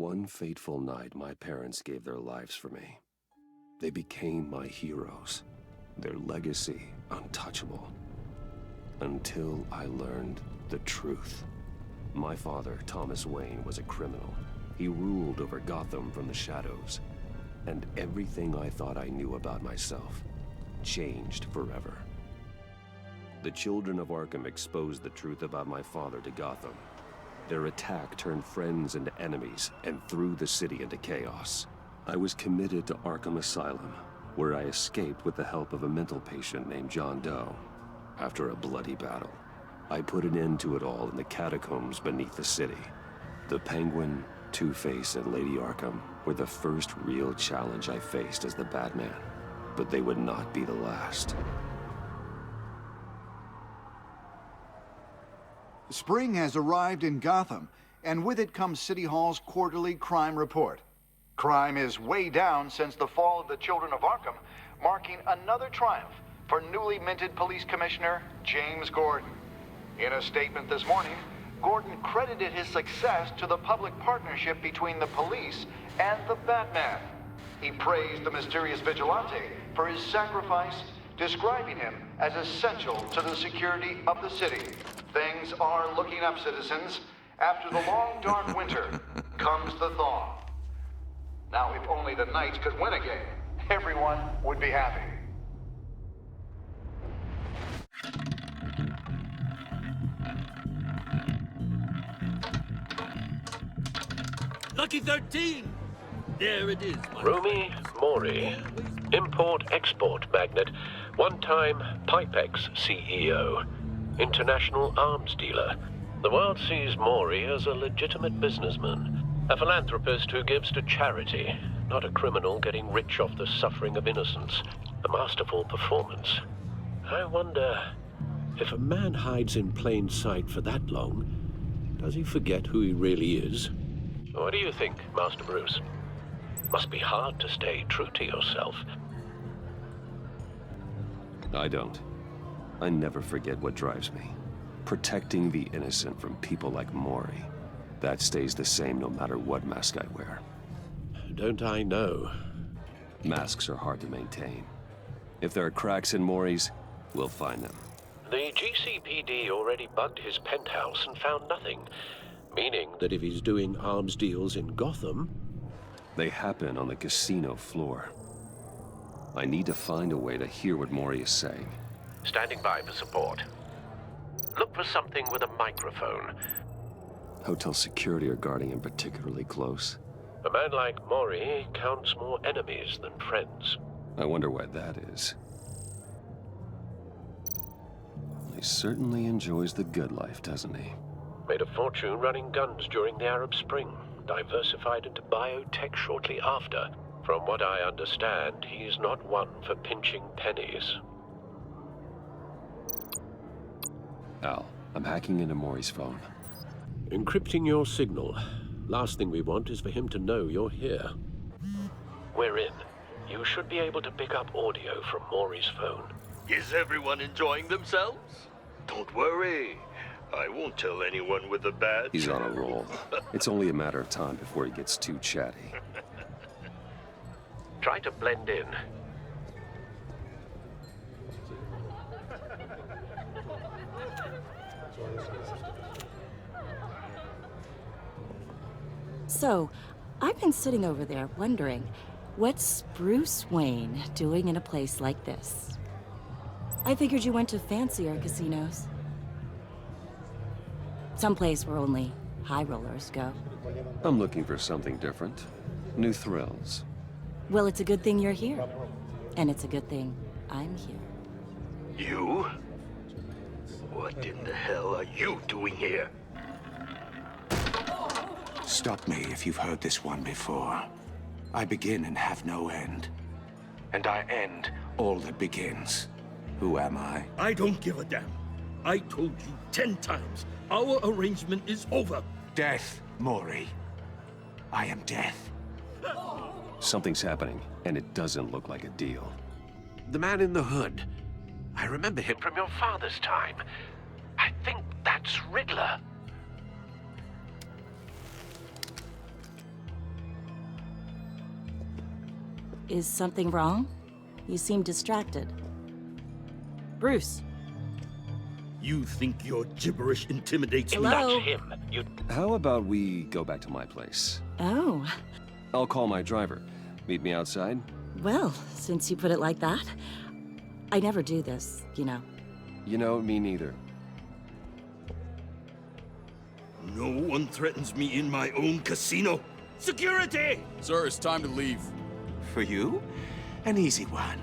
One fateful night, my parents gave their lives for me. They became my heroes, their legacy untouchable. Until I learned the truth. My father, Thomas Wayne, was a criminal. He ruled over Gotham from the shadows. And everything I thought I knew about myself changed forever. The children of Arkham exposed the truth about my father to Gotham. Their attack turned friends into enemies and threw the city into chaos. I was committed to Arkham Asylum, where I escaped with the help of a mental patient named John Doe. After a bloody battle, I put an end to it all in the catacombs beneath the city. The Penguin, Two-Face, and Lady Arkham were the first real challenge I faced as the Batman, but they would not be the last. Spring has arrived in Gotham, and with it comes City Hall's quarterly crime report. Crime is way down since the fall of the Children of Arkham, marking another triumph for newly minted Police Commissioner James Gordon. In a statement this morning, Gordon credited his success to the public partnership between the police and the Batman. He praised the mysterious vigilante for his sacrifice, describing him as essential to the security of the city. Things are looking up, citizens. After the long, dark winter comes the thaw. Now, if only the Knights could win again, everyone would be happy. Lucky 13! There it is. Rumi Mori, import-export magnate, one-time Pipex CEO, international arms dealer. The world sees Mori as a legitimate businessman, a philanthropist who gives to charity, not a criminal getting rich off the suffering of innocence. A masterful performance. I wonder, if a man hides in plain sight for that long, does he forget who he really is? What do you think, Master Bruce? Must be hard to stay true to yourself. I don't. I never forget what drives me. Protecting the innocent from people like Mori. That stays the same no matter what mask I wear. Don't I know? Masks are hard to maintain. If there are cracks in Mori's, we'll find them. The GCPD already bugged his penthouse and found nothing. Meaning that if he's doing arms deals in Gotham... They happen on the casino floor. I need to find a way to hear what Mori is saying. Standing by for support. Look for something with a microphone. Hotel security are guarding him particularly close. A man like Mori counts more enemies than friends. I wonder why that is. He certainly enjoys the good life, doesn't he? Made a fortune running guns during the Arab Spring. Diversified into biotech shortly after. From what I understand, he's not one for pinching pennies. Al, I'm hacking into Mori's phone. Encrypting your signal. Last thing we want is for him to know you're here. We're in. You should be able to pick up audio from Mori's phone. Is everyone enjoying themselves? Don't worry. I won't tell anyone with a badge. He's on a roll. It's only a matter of time before he gets too chatty. Try to blend in. So, I've been sitting over there wondering, what's Bruce Wayne doing in a place like this? I figured you went to fancier casinos. Someplace where only high rollers go. I'm looking for something different. New thrills. Well, it's a good thing you're here. And it's a good thing I'm here. You? What in the hell are you doing here? Stop me if you've heard this one before. I begin and have no end. And I end all that begins. Who am I? I don't give a damn. I told you 10 times. Our arrangement is over. Death, Mori. I am death. Something's happening, and it doesn't look like a deal. The man in the hood. I remember him from your father's time. I think that's Riddler. Is something wrong? You seem distracted. Bruce. You think your gibberish intimidates me? Hello? That's him. You... How about we go back to my place? Oh, I'll call my driver. Meet me outside? well, since you put it like that. I never do this, you know. You know, me neither. No one threatens me in my own casino. Security! Sir, it's time to leave. For you? An easy one.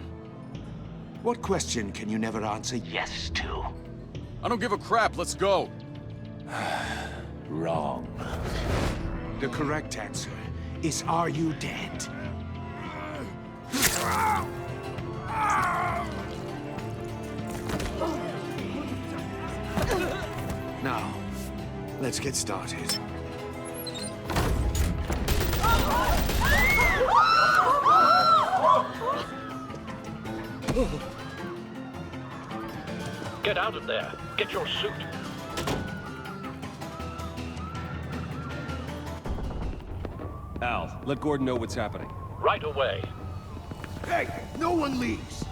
What question can you never answer yes to? I don't give a crap, let's go. Wrong. The correct answer is, are you dead? Now, let's get started. Get out of there. Get your suit. Al, let Gordon know what's happening. Right away. Hey, no one leaves!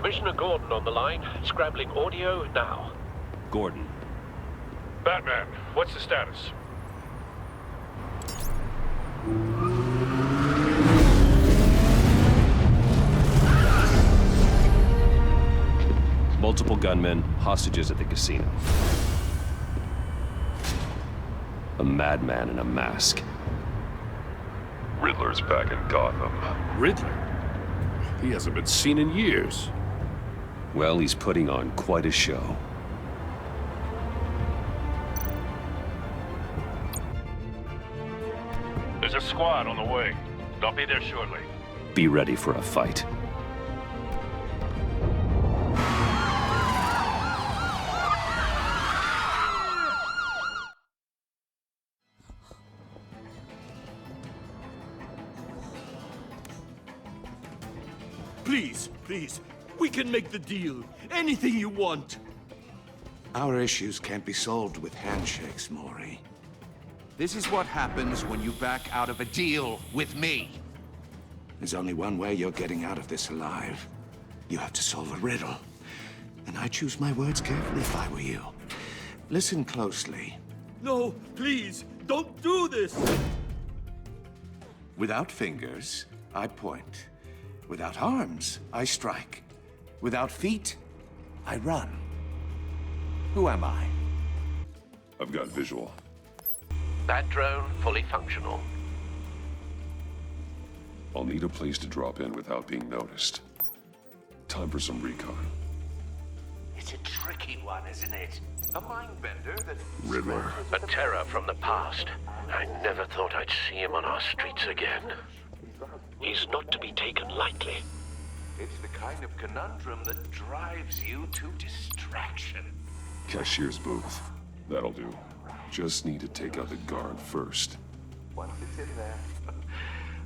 Commissioner Gordon on the line. Scrambling audio now. Gordon. Batman, what's the status? Multiple gunmen, hostages at the casino. A madman in a mask. Riddler's back in Gotham. Riddler? He hasn't been seen in years. Well, he's putting on quite a show. There's a squad on the way. They'll be there shortly. Be ready for a fight. Please, please, we can make the deal. Anything you want. Our issues can't be solved with handshakes, Maury. This is what happens when you back out of a deal with me. There's only one way you're getting out of this alive. You have to solve a riddle. And I choose my words carefully if I were you. Listen closely. No, please, don't do this. Without fingers, I point. Without arms, I strike. Without feet, I run. Who am I? I've got visual. Bat drone fully functional. I'll need a place to drop in without being noticed. Time for some recon. It's a tricky one, isn't it? A mindbender that... Riddler. A terror from the past. I never thought I'd see him on our streets again. He's not to be taken lightly. It's the kind of conundrum that drives you to distraction. Cashier's booth. That'll do. Just need to take out the guard first. Once it's in there...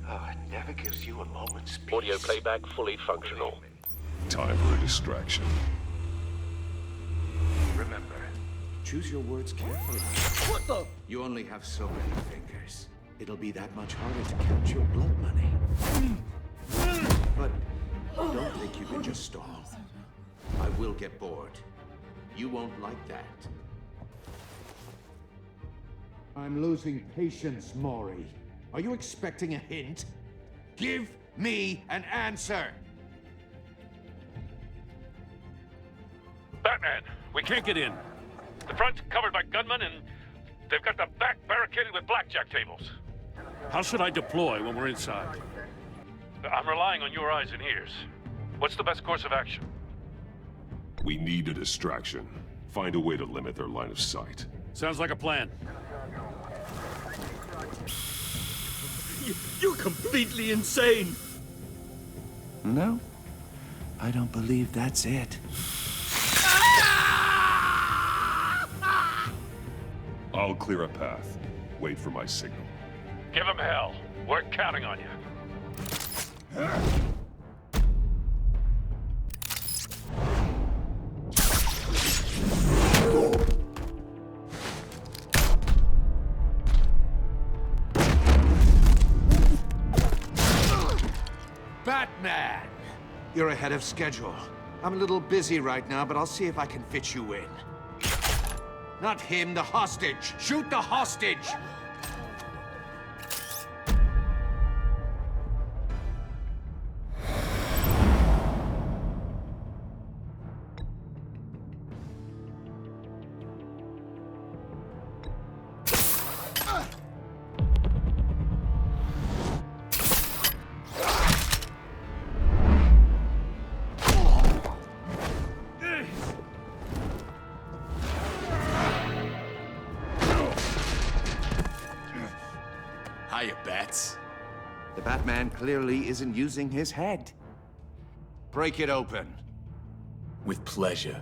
Oh, it never gives you a moment's peace. Audio playback fully functional. Time for a distraction. Remember, choose your words carefully. What the? You only have so many fingers. It'll be that much harder to count your blood money. But don't think you can just stall. I will get bored. You won't like that. I'm losing patience, Maury. Are you expecting a hint? Give me an answer! Batman, we can't get in. The front's covered by gunmen and they've got the back barricaded with blackjack tables. How should I deploy when we're inside? I'm relying on your eyes and ears. What's the best course of action? We need a distraction. Find a way to limit their line of sight. Sounds like a plan. You're completely insane. No, I don't believe that's it. I'll clear a path. Wait for my signal. Give him hell. We're counting on you. Batman! You're ahead of schedule. I'm a little busy right now, but I'll see if I can fit you in. Not him, the hostage! Shoot the hostage! Hiya, Bats. The Batman clearly isn't using his head. Break it open. With pleasure.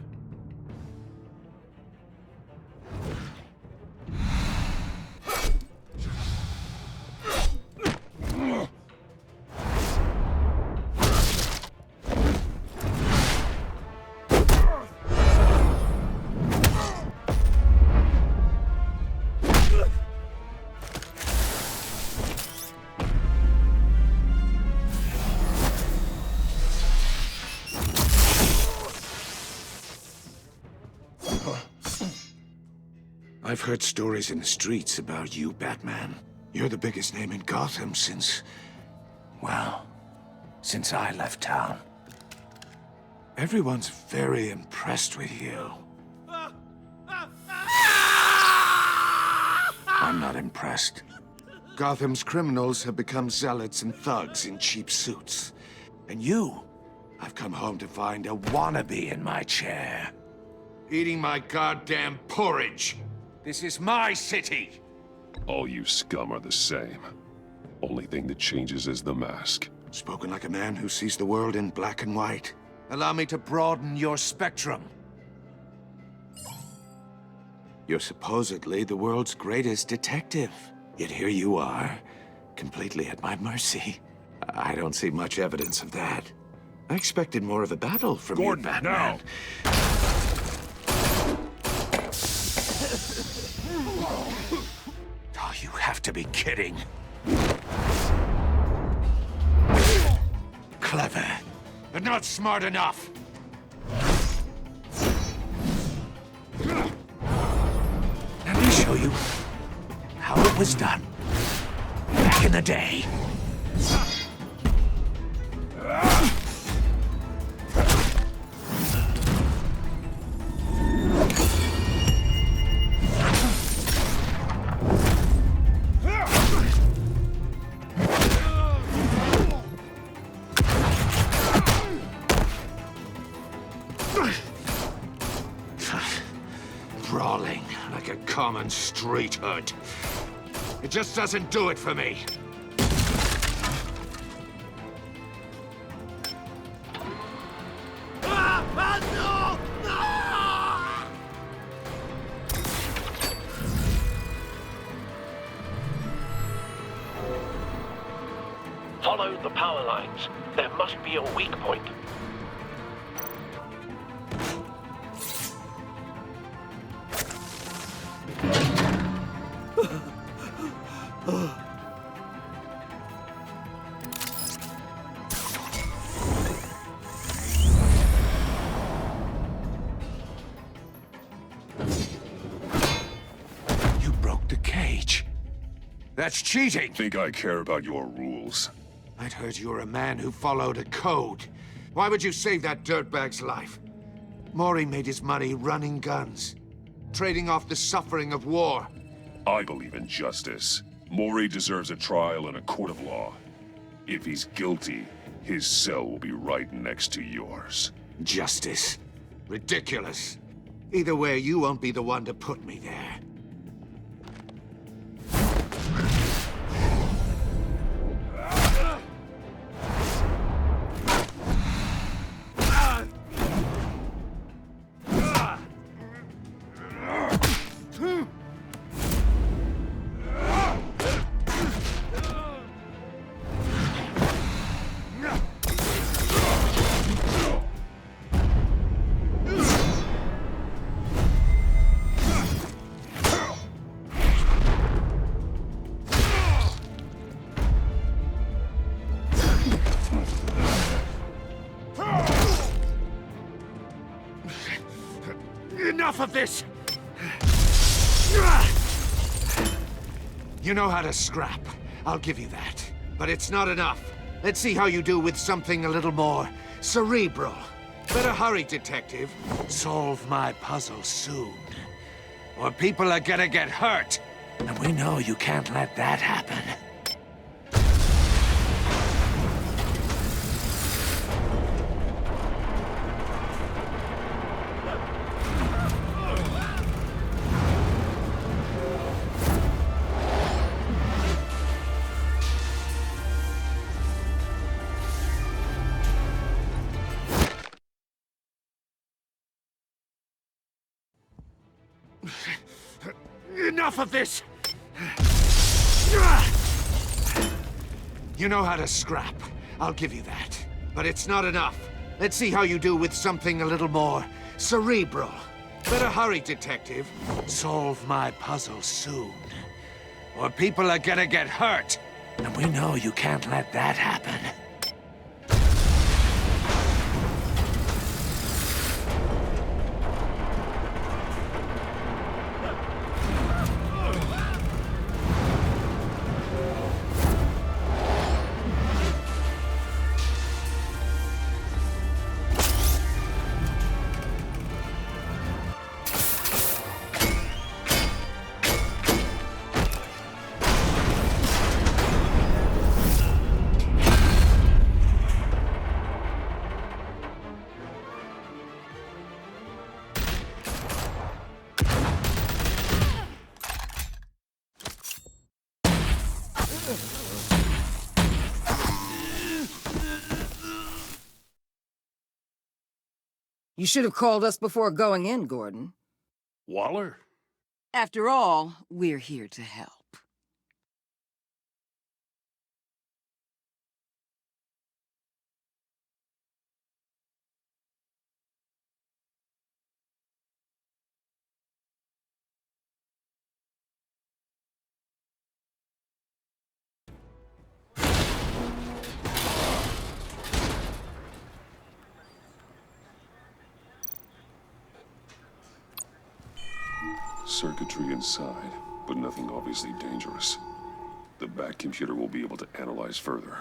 I've heard stories in the streets about you, Batman. You're the biggest name in Gotham since... well, since I left town. Everyone's very impressed with you. I'm not impressed. Gotham's criminals have become zealots and thugs in cheap suits. And you, I've come home to find a wannabe in my chair. Eating my goddamn porridge. This is my city! All you scum are the same. Only thing that changes is the mask. Spoken like a man who sees the world in black and white. Allow me to broaden your spectrum. You're supposedly the world's greatest detective. Yet here you are, completely at my mercy. I don't see much evidence of that. I expected more of a battle from you, Batman. Now! Oh, you have to be kidding. Clever, but not smart enough. Let me show you how it was done back in the day. Brawling like a common street hood. It just doesn't do it for me. Follow the power lines. There must be a weak point. You broke the cage. That's cheating! Think I care about your rules? I'd heard you were a man who followed a code. Why would you save that dirtbag's life? Mori made his money running guns, trading off the suffering of war. I believe in justice. Mori deserves a trial in a court of law. If he's guilty, his cell will be right next to yours. Justice. Ridiculous. Either way, you won't be the one to put me there. Enough of this! You know how to scrap. I'll give you that. But it's not enough. Let's see how you do with something a little more cerebral. Better hurry, detective. Solve my puzzle soon. Or people are gonna get hurt. And we know you can't let that happen. Enough of this! You know how to scrap. I'll give you that. But it's not enough. Let's see how you do with something a little more cerebral. Better hurry, detective. Solve my puzzle soon. Or people are gonna get hurt. And we know you can't let that happen. You should have called us before going in, Gordon. Waller? After all, we're here to help. Circuitry inside, but nothing obviously dangerous. The back computer will be able to analyze further.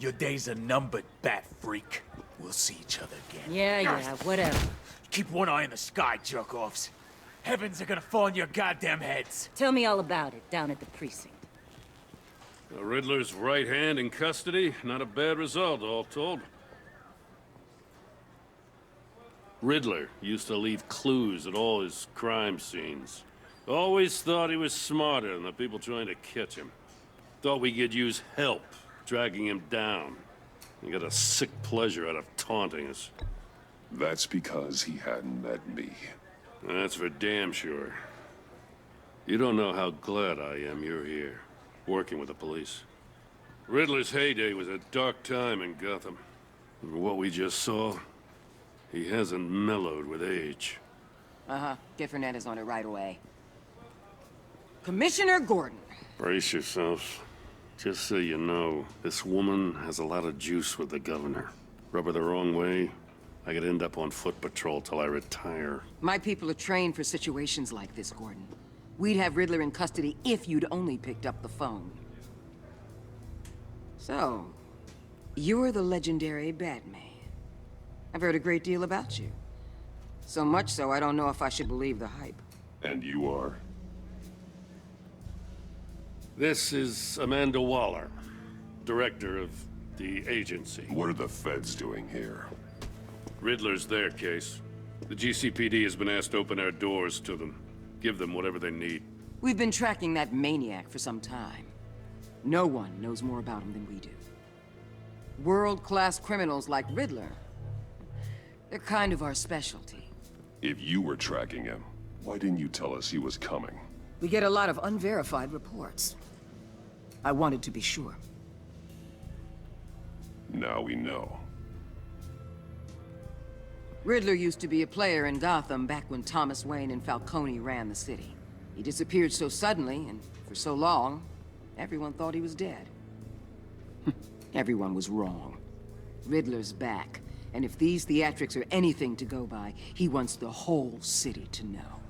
Your days are numbered, bat freak. We'll see each other again. Yeah, whatever. Keep one eye in the sky, jerk-offs. Heavens are gonna fall on your goddamn heads. Tell me all about it down at the precinct. The Riddler's right hand in custody. Not a bad result, all told. Riddler used to leave clues at all his crime scenes. Always thought he was smarter than the people trying to catch him. Thought we could use help dragging him down. He got a sick pleasure out of taunting us. That's because he hadn't met me. That's for damn sure. You don't know how glad I am you're here, working with the police. Riddler's heyday was a dark time in Gotham. For what we just saw, he hasn't mellowed with age. Uh-huh. Get Fernandez on it right away. Commissioner Gordon. Brace yourselves. Just so you know, this woman has a lot of juice with the governor. Rub her the wrong way, I could end up on foot patrol till I retire. My people are trained for situations like this, Gordon. We'd have Riddler in custody if you'd only picked up the phone. So, you're the legendary Batman. I've heard a great deal about you. So much so, I don't know if I should believe the hype. And you are? This is Amanda Waller, director of the agency. What are the feds doing here? Riddler's their case. The GCPD has been asked to open our doors to them. Give them whatever they need. We've been tracking that maniac for some time. No one knows more about him than we do. World-class criminals like Riddler. They're kind of our specialty. If you were tracking him, why didn't you tell us he was coming? We get a lot of unverified reports. I wanted to be sure. Now we know. Riddler used to be a player in Gotham back when Thomas Wayne and Falcone ran the city. He disappeared so suddenly and for so long, everyone thought he was dead. Everyone was wrong. Riddler's back, and if these theatrics are anything to go by, he wants the whole city to know.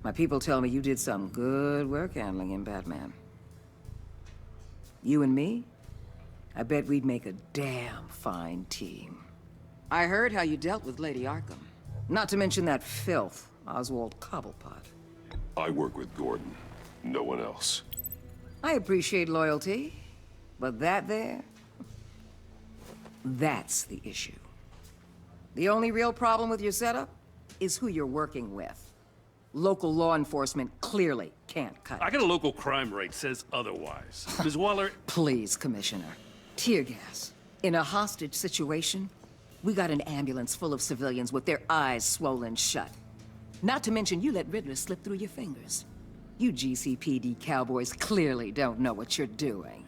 My people tell me you did some good work handling him, Batman. You and me? I bet we'd make a damn fine team. I heard how you dealt with Lady Arkham. Not to mention that filth, Oswald Cobblepot. I work with Gordon. No one else. I appreciate loyalty, but that there... that's the issue. The only real problem with your setup is who you're working with. Local law enforcement clearly can't cut it. I got a local crime rate says otherwise. Ms. Waller... Please, Commissioner. Tear gas. In a hostage situation, we got an ambulance full of civilians with their eyes swollen shut. Not to mention you let Riddler slip through your fingers. You GCPD cowboys clearly don't know what you're doing.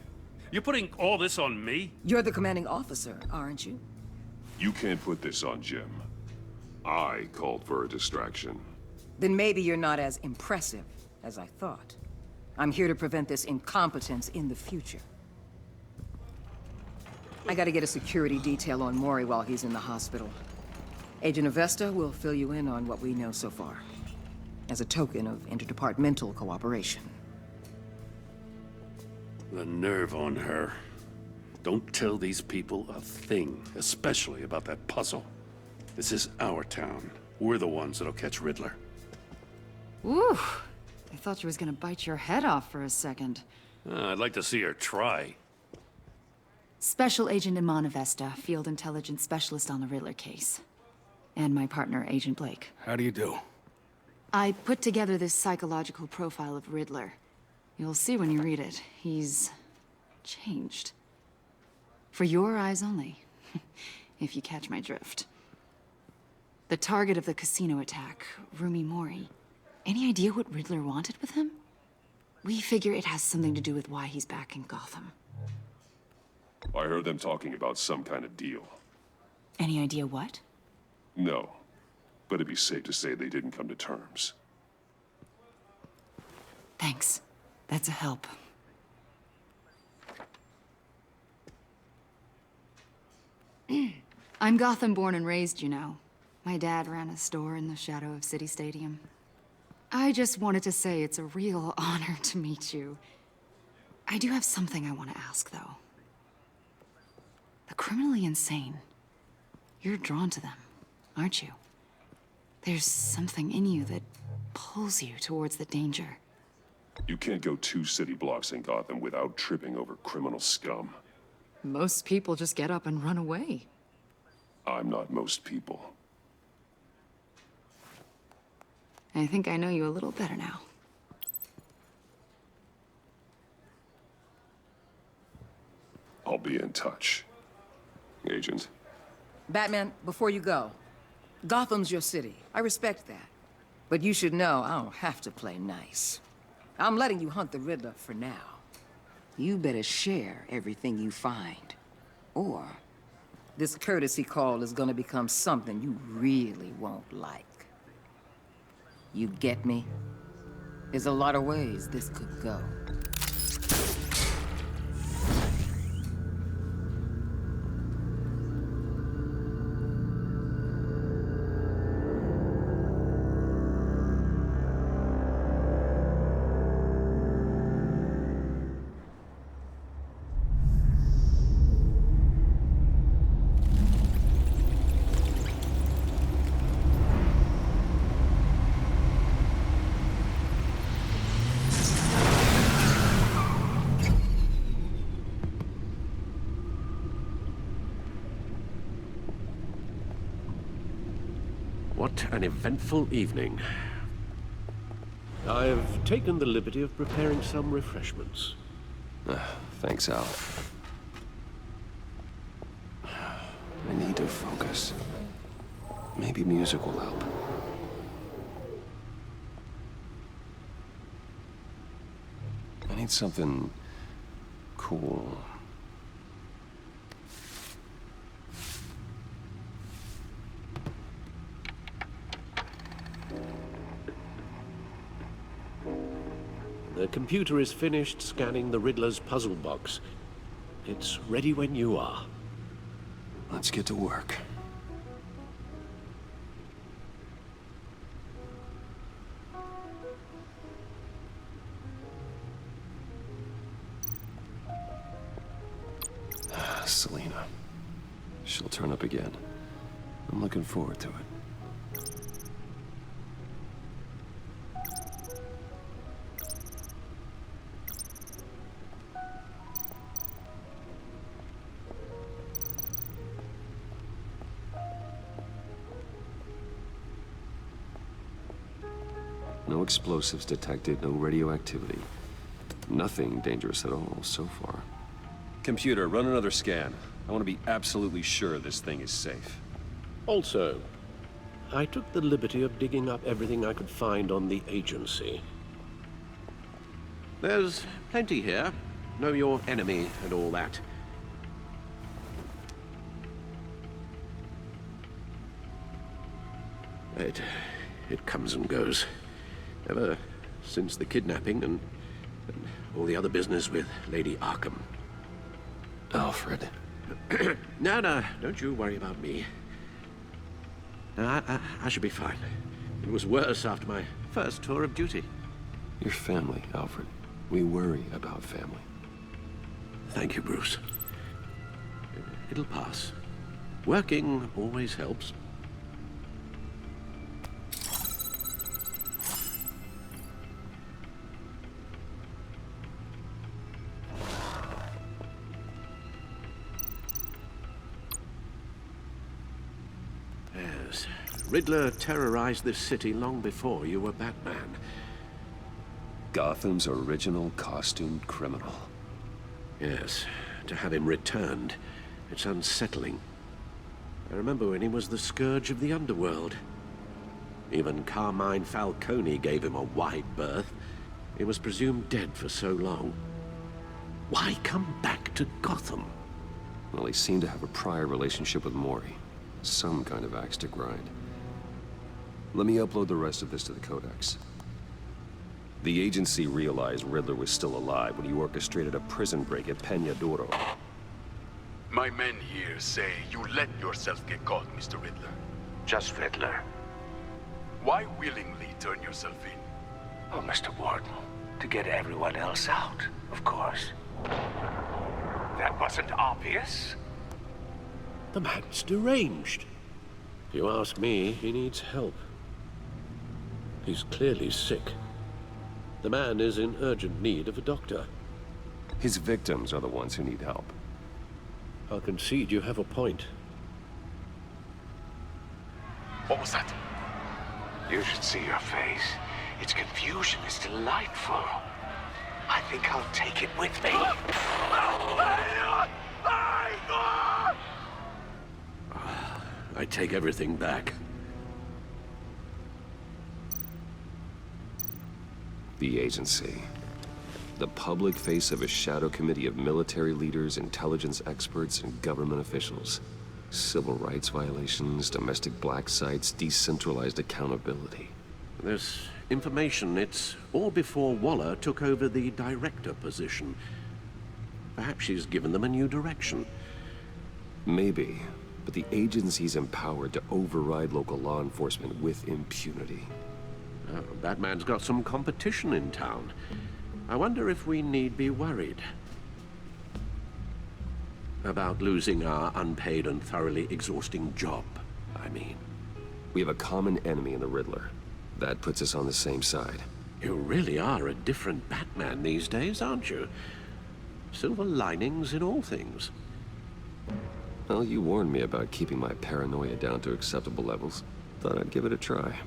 You're putting all this on me? You're the commanding officer, aren't you? You can't put this on Jim. I called for a distraction. Then maybe you're not as impressive as I thought. I'm here to prevent this incompetence in the future. I gotta get a security detail on Mori while he's in the hospital. Agent Avesta will fill you in on what we know so far, as a token of interdepartmental cooperation. The nerve on her. Don't tell these people a thing, especially about that puzzle. This is our town. We're the ones that'll catch Riddler. Ooh, I thought she was gonna bite your head off for a second. I'd like to see her try. Special Agent Iman Avesta, Field Intelligence Specialist on the Riddler case. And my partner, Agent Blake. How do you do? I put together this psychological profile of Riddler. You'll see when you read it. He's changed. For your eyes only, if you catch my drift. The target of the casino attack, Rumi Mori. Any idea what Riddler wanted with him? We figure it has something to do with why he's back in Gotham. I heard them talking about some kind of deal. Any idea what? No, but it'd be safe to say they didn't come to terms. Thanks. That's a help. I'm Gotham born and raised, you know. My dad ran a store in the shadow of City Stadium. I just wanted to say it's a real honor to meet you. I do have something I want to ask, though. The criminally insane. You're drawn to them, aren't you? There's something in you that pulls you towards the danger. You can't go 2 city blocks in Gotham without tripping over criminal scum. Most people just get up and run away. I'm not most people. I think I know you a little better now. I'll be in touch, Agent. Batman, before you go, Gotham's your city. I respect that. But you should know I don't have to play nice. I'm letting you hunt the Riddler for now. You better share everything you find. Or this courtesy call is gonna become something you really won't like. You get me? There's a lot of ways this could go. What an eventful evening. I have taken the liberty of preparing some refreshments. Thanks, Al. I need to focus. Maybe music will help. I need something cool. The computer is finished scanning the Riddler's puzzle box. It's ready when you are. Let's get to work. Selena. She'll turn up again. I'm looking forward to it. No explosives detected, no radioactivity. Nothing dangerous at all so far. Computer, run another scan. I want to be absolutely sure this thing is safe. Also, I took the liberty of digging up everything I could find on the agency. There's plenty here. Know your enemy and all that. It comes and goes. Ever since the kidnapping and all the other business with Lady Arkham. Alfred. No, don't you worry about me. No, I should be fine. It was worse after my first tour of duty. Your family, Alfred. We worry about family. Thank you, Bruce. It'll pass. Working always helps. Yes. Riddler terrorized this city long before you were Batman. Gotham's original costumed criminal. Yes. To have him returned, it's unsettling. I remember when he was the scourge of the underworld. Even Carmine Falcone gave him a wide berth. He was presumed dead for so long. Why come back to Gotham? Well, he seemed to have a prior relationship with Mori. Some kind of axe to grind. Let me upload the rest of this to the Codex. The agency realized Riddler was still alive when he orchestrated a prison break at Peñadoro. My men here say you let yourself get caught, Mr. Riddler. Just Riddler. Why willingly turn yourself in? Oh, Mr. Warden, to get everyone else out, of course. That wasn't obvious. The man's deranged. If you ask me, he needs help. He's clearly sick. The man is in urgent need of a doctor. His victims are the ones who need help. I'll concede you have a point. What was that? You should see your face. Its confusion is delightful. I think I'll take it with me. I take everything back. The agency. The public face of a shadow committee of military leaders, intelligence experts, and government officials. Civil rights violations, domestic black sites, decentralized accountability. This information, it's all before Waller took over the director position. Perhaps she's given them a new direction. Maybe, but the agency's empowered to override local law enforcement with impunity. Batman's got some competition in town. I wonder if we need be worried about losing our unpaid and thoroughly exhausting job, I mean. We have a common enemy in the Riddler. That puts us on the same side. You really are a different Batman these days, aren't you? Silver linings in all things. Well, you warned me about keeping my paranoia down to acceptable levels. Thought I'd give it a try.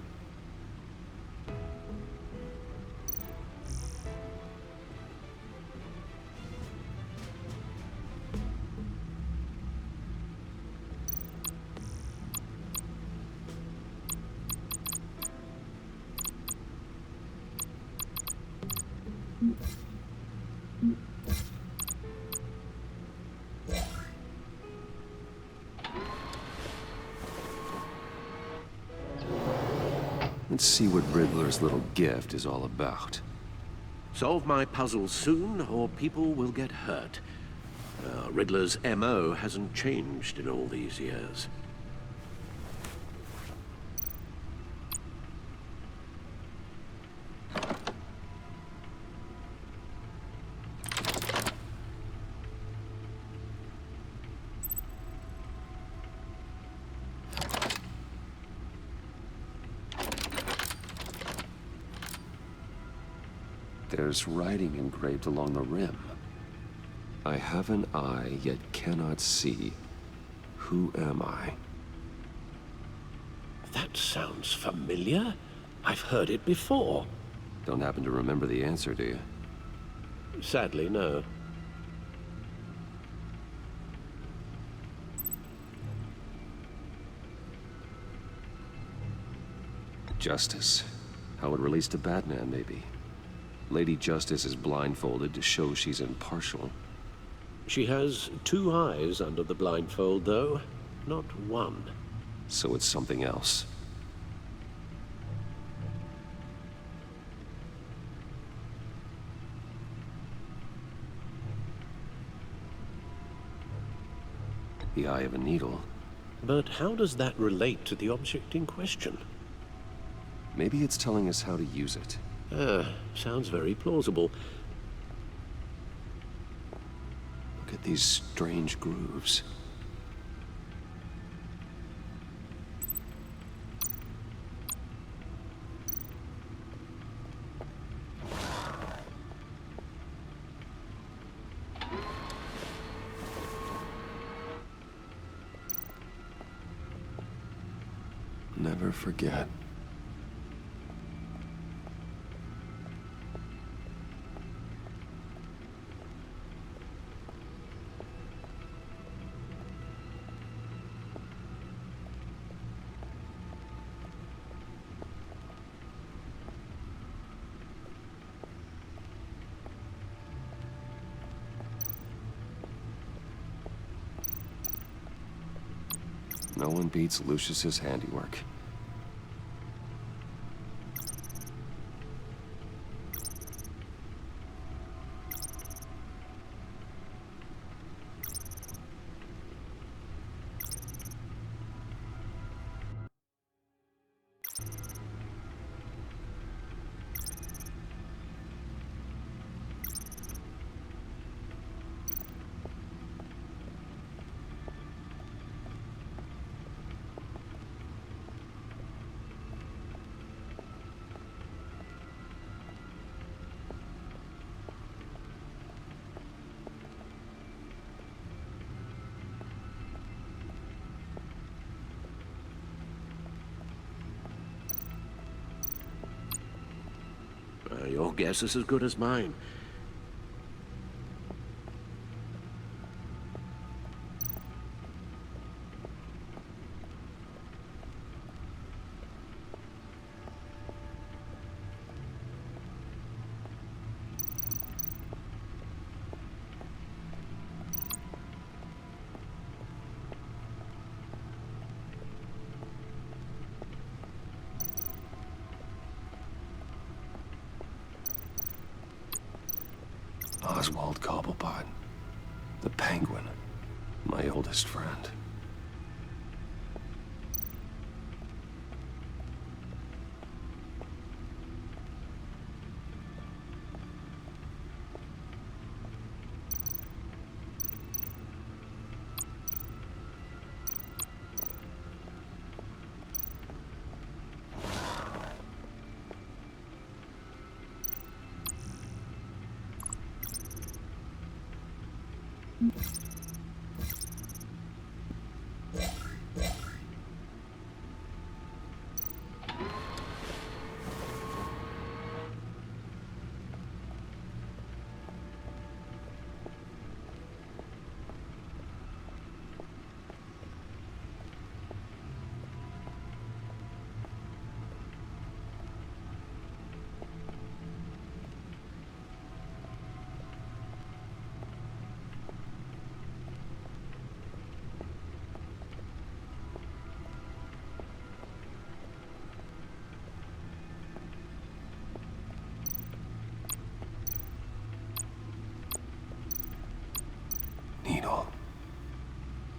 Let's see what Riddler's little gift is all about. Solve my puzzle soon, or people will get hurt. Riddler's MO hasn't changed in all these years. There's writing engraved along the rim. I have an eye, yet cannot see. Who am I? That sounds familiar. I've heard it before. Don't happen to remember the answer, do you? Sadly, no. Justice. How it relates to Batman, maybe. Lady Justice is blindfolded to show she's impartial. She has 2 eyes under the blindfold, though, not 1. So it's something else. The eye of a needle. But how does that relate to the object in question? Maybe it's telling us how to use it. Sounds very plausible. Look at these strange grooves. Never forget. No one beats Lucius's handiwork. Your guess is as good as mine. Oswald Cobblepot. The Penguin. My oldest friend.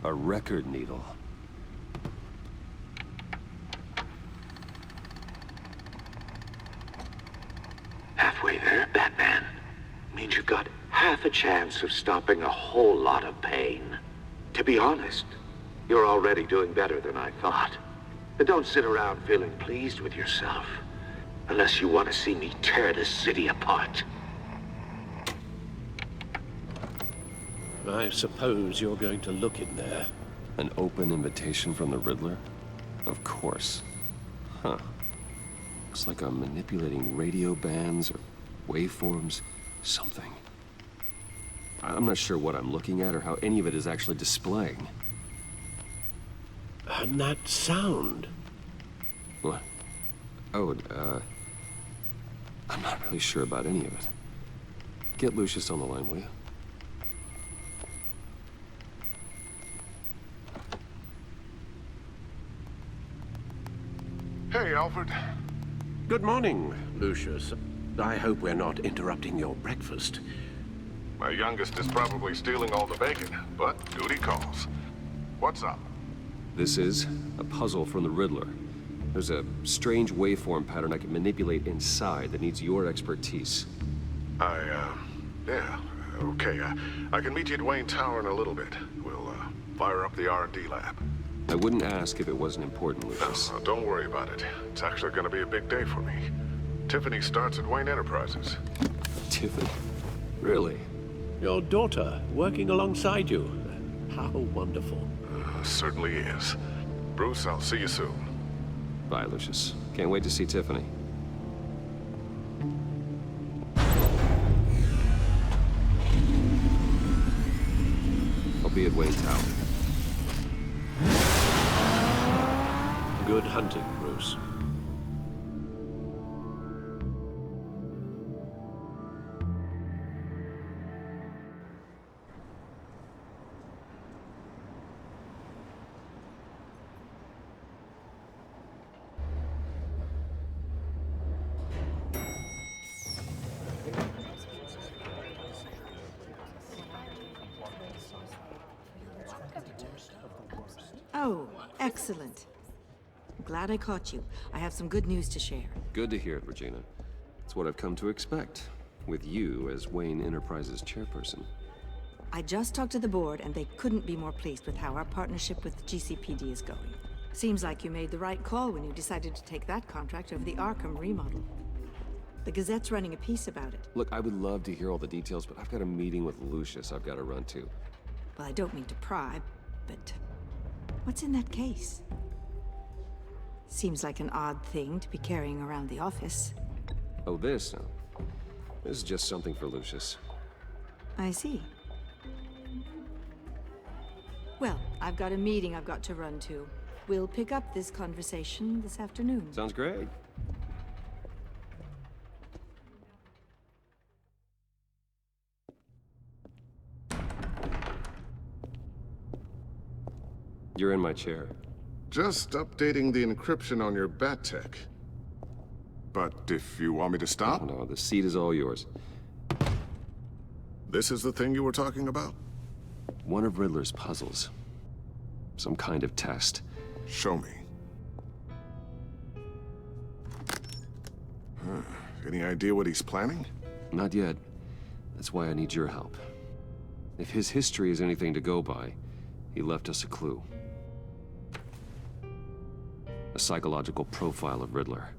A record needle. Halfway there, Batman. Means you've got half a chance of stopping a whole lot of pain. To be honest, you're already doing better than I thought. But don't sit around feeling pleased with yourself. Unless you want to see me tear this city apart. I suppose you're going to look in there. An open invitation from the Riddler? Of course. Huh. Looks like I'm manipulating radio bands or waveforms, something. I'm not sure what I'm looking at or how any of it is actually displaying. And that sound? What? Oh, I'm not really sure about any of it. Get Lucius on the line, will you? Hey, Alfred. Good morning, Lucius. I hope we're not interrupting your breakfast. My youngest is probably stealing all the bacon, but duty calls. What's up? This is a puzzle from the Riddler. There's a strange waveform pattern I can manipulate inside that needs your expertise. Yeah, okay. I can meet you at Wayne Tower in a little bit. We'll, fire up the R&D lab. I wouldn't ask if it wasn't important, Lucius. No, don't worry about it. It's actually gonna be a big day for me. Tiffany starts at Wayne Enterprises. Tiffany? Really? Your daughter working alongside you. How wonderful. Certainly is. Bruce, I'll see you soon. Bye, Lucius. Can't wait to see Tiffany. I'll be at Wayne Tower. Good hunting, Bruce. Oh, excellent. Glad I caught you. I have some good news to share. Good to hear it, Regina. It's what I've come to expect, with you as Wayne Enterprises chairperson. I just talked to the board, and they couldn't be more pleased with how our partnership with GCPD is going. Seems like you made the right call when you decided to take that contract over the Arkham remodel. The Gazette's running a piece about it. Look, I would love to hear all the details, but I've got a meeting with Lucius I've got to run to. Well, I don't mean to pry, but what's in that case? Seems like an odd thing to be carrying around the office. Oh, this? No. This is just something for Lucius. I see. Well, I've got a meeting I've got to run to. We'll pick up this conversation this afternoon. Sounds great. You're in my chair. Just updating the encryption on your bat tech. But if you want me to stop? No, the seat is all yours. This is the thing you were talking about? One of Riddler's puzzles. Some kind of test. Show me. Any idea what he's planning? Not yet. That's why I need your help. If his history is anything to go by, he left us a clue. A psychological profile of Riddler.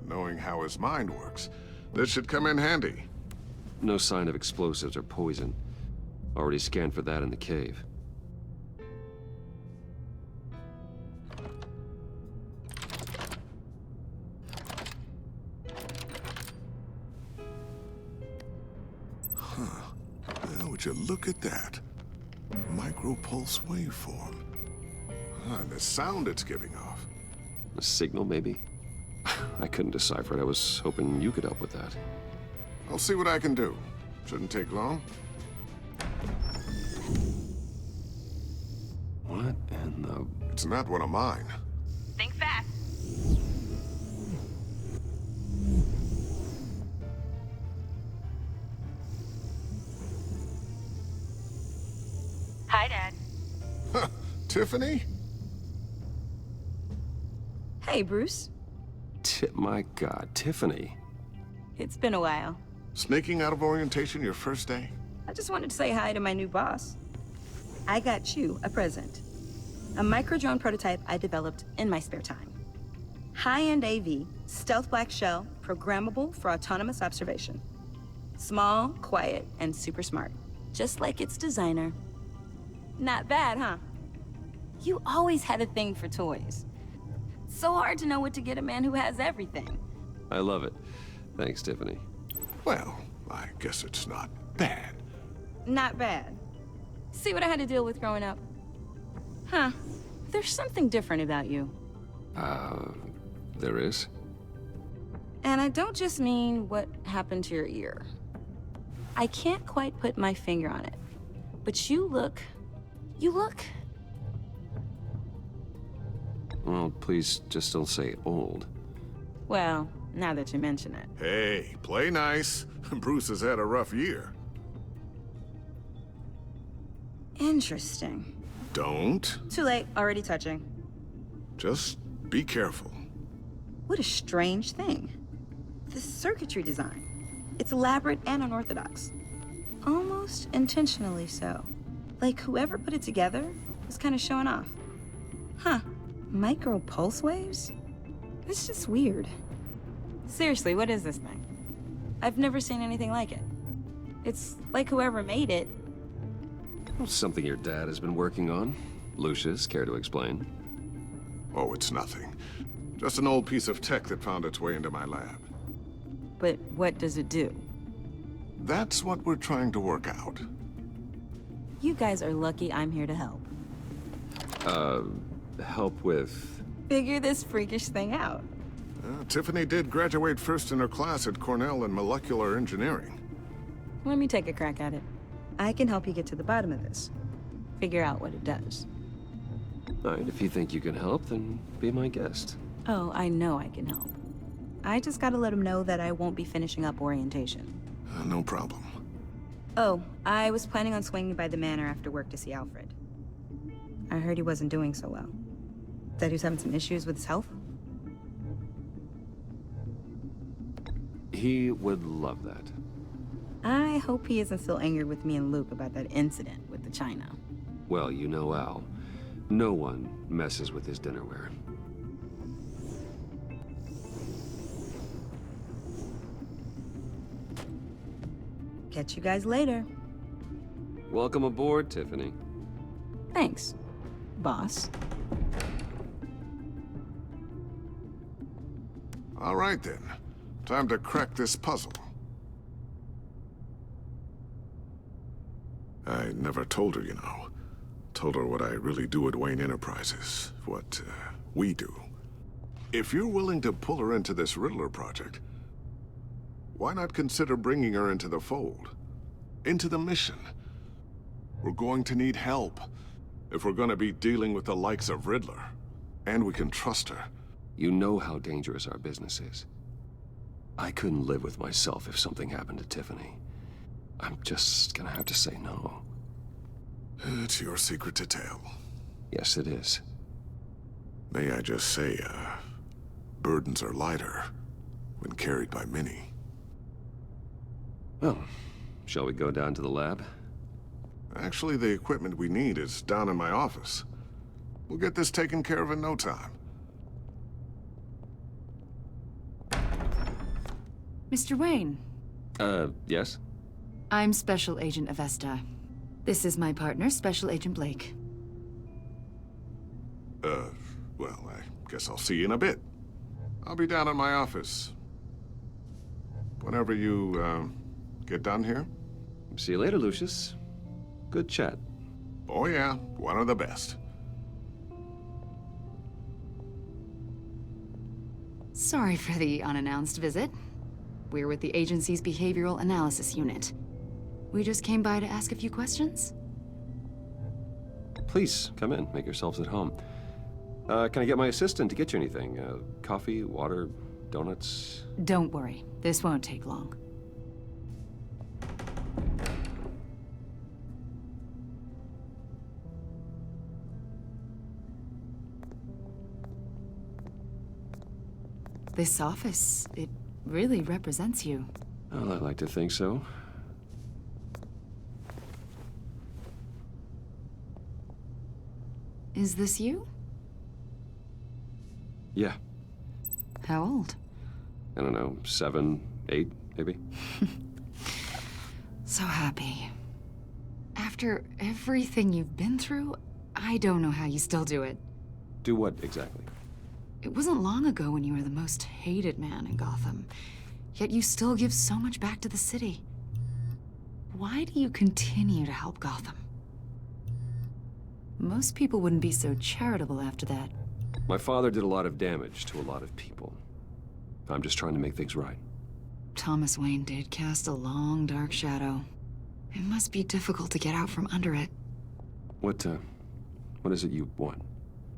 Knowing how his mind works, this should come in handy. No sign of explosives or poison. Already scanned for that in the cave. Would you look at that? Micropulse waveform. And the sound it's giving off. A signal, maybe? I couldn't decipher it. I was hoping you could help with that. I'll see what I can do. Shouldn't take long. What in the... It's not one of mine. Think fast. Tiffany? Hey, Bruce. My God, Tiffany. It's been a while. Sneaking out of orientation your first day? I just wanted to say hi to my new boss. I got you a present. A micro-drone prototype I developed in my spare time. High-end AV, stealth black shell, programmable for autonomous observation. Small, quiet, and super smart. Just like its designer. Not bad, huh? You always had a thing for toys. So hard to know what to get a man who has everything. I love it. Thanks, Tiffany. Well, I guess it's not bad. Not bad. See what I had to deal with growing up? Huh. There's something different about you. There is? And I don't just mean what happened to your ear. I can't quite put my finger on it. But you look... Well, please just don't say old. Well, now that you mention it. Hey, play nice. Bruce has had a rough year. Interesting. Don't. Too late, already touching. Just be careful. What a strange thing. The circuitry design. It's elaborate and unorthodox. Almost intentionally so. Like whoever put it together was kind of showing off. Huh. Micro pulse waves? It's just weird. Seriously, what is this thing? I've never seen anything like it. It's like whoever made it. Something your dad has been working on. Lucius, care to explain? Oh, it's nothing. Just an old piece of tech that found its way into my lab. But what does it do? That's what we're trying to work out. You guys are lucky I'm here to help. Help with... Figure this freakish thing out. Tiffany did graduate first in her class at Cornell in molecular engineering. Let me take a crack at it. I can help you get to the bottom of this. Figure out what it does. All right, if you think you can help, then be my guest. Oh, I know I can help. I just gotta let him know that I won't be finishing up orientation. No problem. Oh, I was planning on swinging by the manor after work to see Alfred. I heard he wasn't doing so well. That he was having some issues with his health? He would love that. I hope he isn't still angry with me and Luke about that incident with the china. Well, you know Al. No one messes with his dinnerware. Catch you guys later. Welcome aboard, Tiffany. Thanks, boss. All right, then. Time to crack this puzzle. I never told her, you know. Told her what I really do at Wayne Enterprises. What, we do. If you're willing to pull her into this Riddler project, why not consider bringing her into the fold? Into the mission? We're going to need help if we're gonna be dealing with the likes of Riddler. And we can trust her. You know how dangerous our business is. I couldn't live with myself if something happened to Tiffany. I'm just gonna have to say no. It's your secret to tell. Yes, it is. May I just say, burdens are lighter when carried by many. Well, shall we go down to the lab? Actually, the equipment we need is down in my office. We'll get this taken care of in no time. Mr. Wayne. Yes? I'm Special Agent Avesta. This is my partner, Special Agent Blake. Well, I guess I'll see you in a bit. I'll be down in my office. Whenever you, get done here. See you later, Lucius. Good chat. Oh yeah, one of the best. Sorry for the unannounced visit. We're with the agency's Behavioral Analysis Unit. We just came by to ask a few questions. Please, come in. Make yourselves at home. Can I get my assistant to get you anything? Coffee, water, donuts? Don't worry. This won't take long. This office, it really represents you. Well, I like to think so. Is this you? Yeah. How old? I don't know, 7, 8, maybe? So happy. After everything you've been through, I don't know how you still do it. Do what, exactly? It wasn't long ago when you were the most hated man in Gotham, yet you still give so much back to the city. Why do you continue to help Gotham? Most people wouldn't be so charitable after that. My father did a lot of damage to a lot of people. I'm just trying to make things right. Thomas Wayne did cast a long, dark shadow. It must be difficult to get out from under it. What is it you want?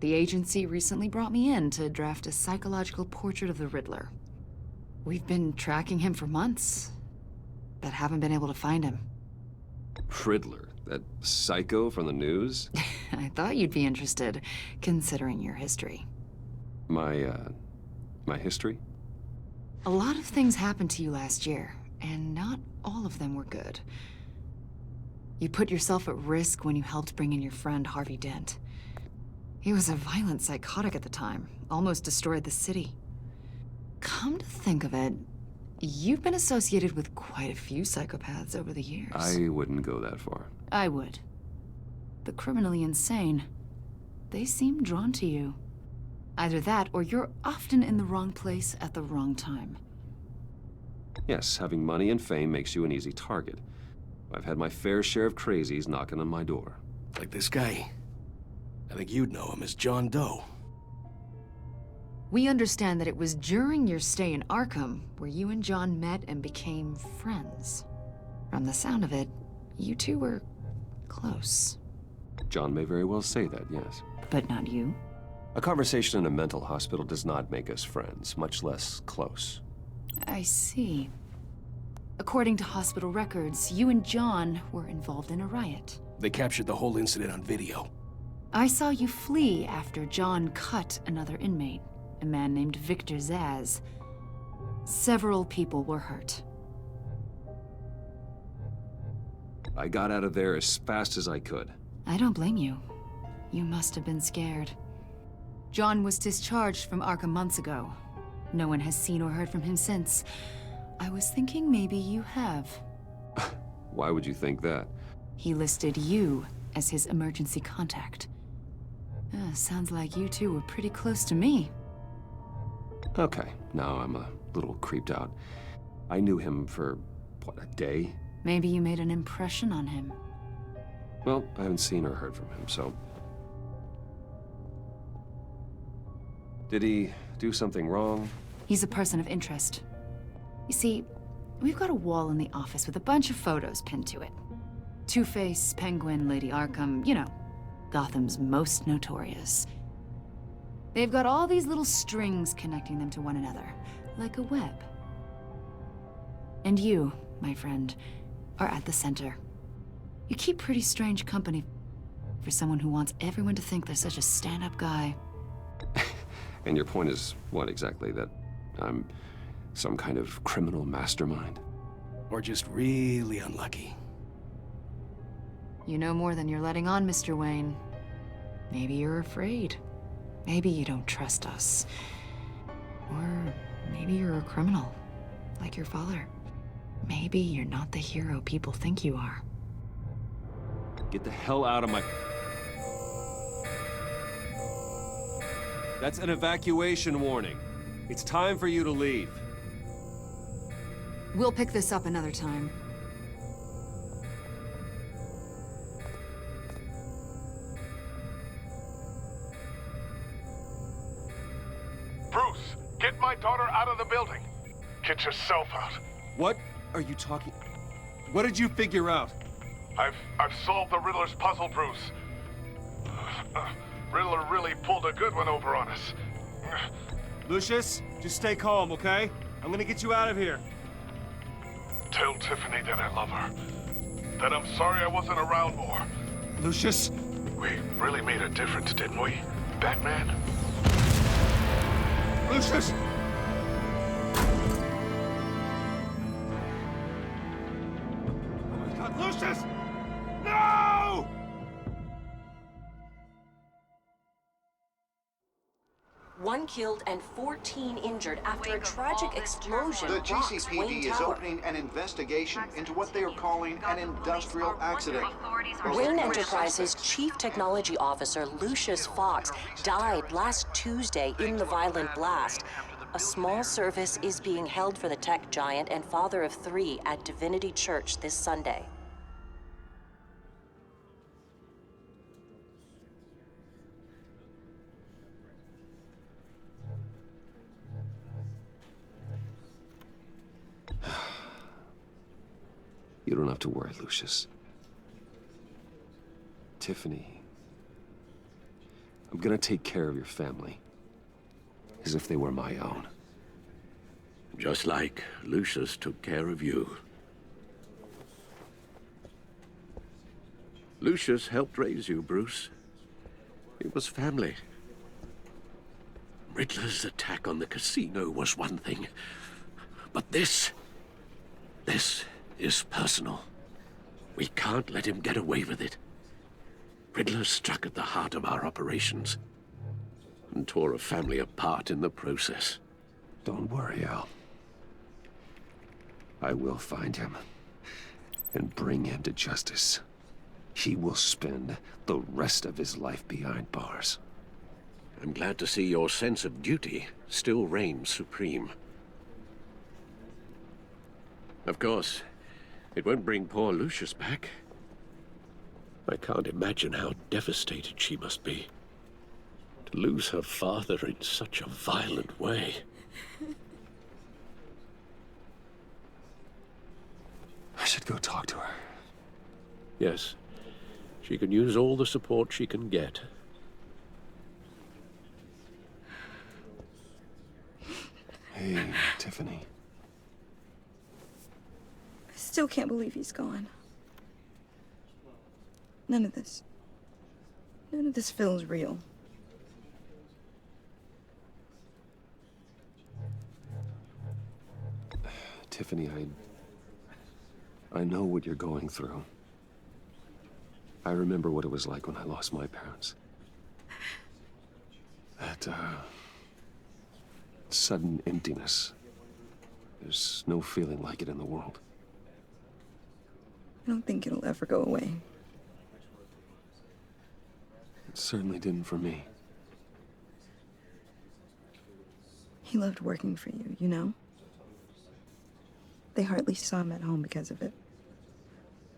The agency recently brought me in to draft a psychological portrait of the Riddler. We've been tracking him for months, but haven't been able to find him. Riddler? That psycho from the news? I thought you'd be interested, considering your history. My history? A lot of things happened to you last year, and not all of them were good. You put yourself at risk when you helped bring in your friend Harvey Dent. He was a violent psychotic at the time, almost destroyed the city. Come to think of it, you've been associated with quite a few psychopaths over the years. I wouldn't go that far. I would. The criminally insane. They seem drawn to you. Either that, or you're often in the wrong place at the wrong time. Yes, having money and fame makes you an easy target. I've had my fair share of crazies knocking on my door. Like this guy. I think you'd know him as John Doe. We understand that it was during your stay in Arkham where you and John met and became friends. From the sound of it, you two were close. John may very well say that, yes. But not you? A conversation in a mental hospital does not make us friends, much less close. I see. According to hospital records, you and John were involved in a riot. They captured the whole incident on video. I saw you flee after John cut another inmate, a man named Victor Zsasz. Several people were hurt. I got out of there as fast as I could. I don't blame you. You must have been scared. John was discharged from Arkham months ago. No one has seen or heard from him since. I was thinking maybe you have. Why would you think that? He listed you as his emergency contact. Sounds like you two were pretty close to me. Okay, now I'm a little creeped out. I knew him for, what, a day? Maybe you made an impression on him. Well, I haven't seen or heard from him, so... Did he do something wrong? He's a person of interest. You see, we've got a wall in the office with a bunch of photos pinned to it. Two-Face, Penguin, Lady Arkham, you know, Gotham's most notorious. They've got all these little strings connecting them to one another, like a web. And you, my friend, are at the center. You keep pretty strange company for someone who wants everyone to think they're such a stand-up guy. And your point is what exactly? That I'm some kind of criminal mastermind? Or just really unlucky. You know more than you're letting on, Mr. Wayne. Maybe you're afraid. Maybe you don't trust us. Or maybe you're a criminal, like your father. Maybe you're not the hero people think you are. Get the hell out of my... That's an evacuation warning. It's time for you to leave. We'll pick this up another time. Bruce, get my daughter out of the building. Get yourself out. What are you talking... What did you figure out? I've solved the Riddler's puzzle, Bruce. Riddler really pulled a good one over on us. Lucius, just stay calm, okay? I'm gonna get you out of here. Tell Tiffany that I love her. That I'm sorry I wasn't around more. Lucius? We really made a difference, didn't we, Batman? Lucius! 1 killed and 14 injured after a tragic explosion The rocks GCPD Wayne is Tower. opening an investigation into what they are calling an industrial accident. Wayne Enterprises' Chief Technology Officer, Lucius Fox, died last Tuesday in the violent blast. A small service is being held for the tech giant and father of 3 at Divinity Church this Sunday. You don't have to worry, Lucius. Tiffany, I'm gonna take care of your family. As if they were my own. Just like Lucius took care of you. Lucius helped raise you, Bruce. It was family. Riddler's attack on the casino was one thing. But this is personal. We can't let him get away with it. Riddler struck at the heart of our operations and tore a family apart in the process. Don't worry, Al. I will find him and bring him to justice. He will spend the rest of his life behind bars. I'm glad to see your sense of duty still reigns supreme. Of course, it won't bring poor Lucius back. I can't imagine how devastated she must be. To lose her father in such a violent way. I should go talk to her. Yes, she can use all the support she can get. Hey, Tiffany. I still can't believe he's gone. None of this feels real. Tiffany, I know what you're going through. I remember what it was like when I lost my parents. That, sudden emptiness. There's no feeling like it in the world. I don't think it'll ever go away. It certainly didn't for me. He loved working for you, you know? They hardly saw him at home because of it.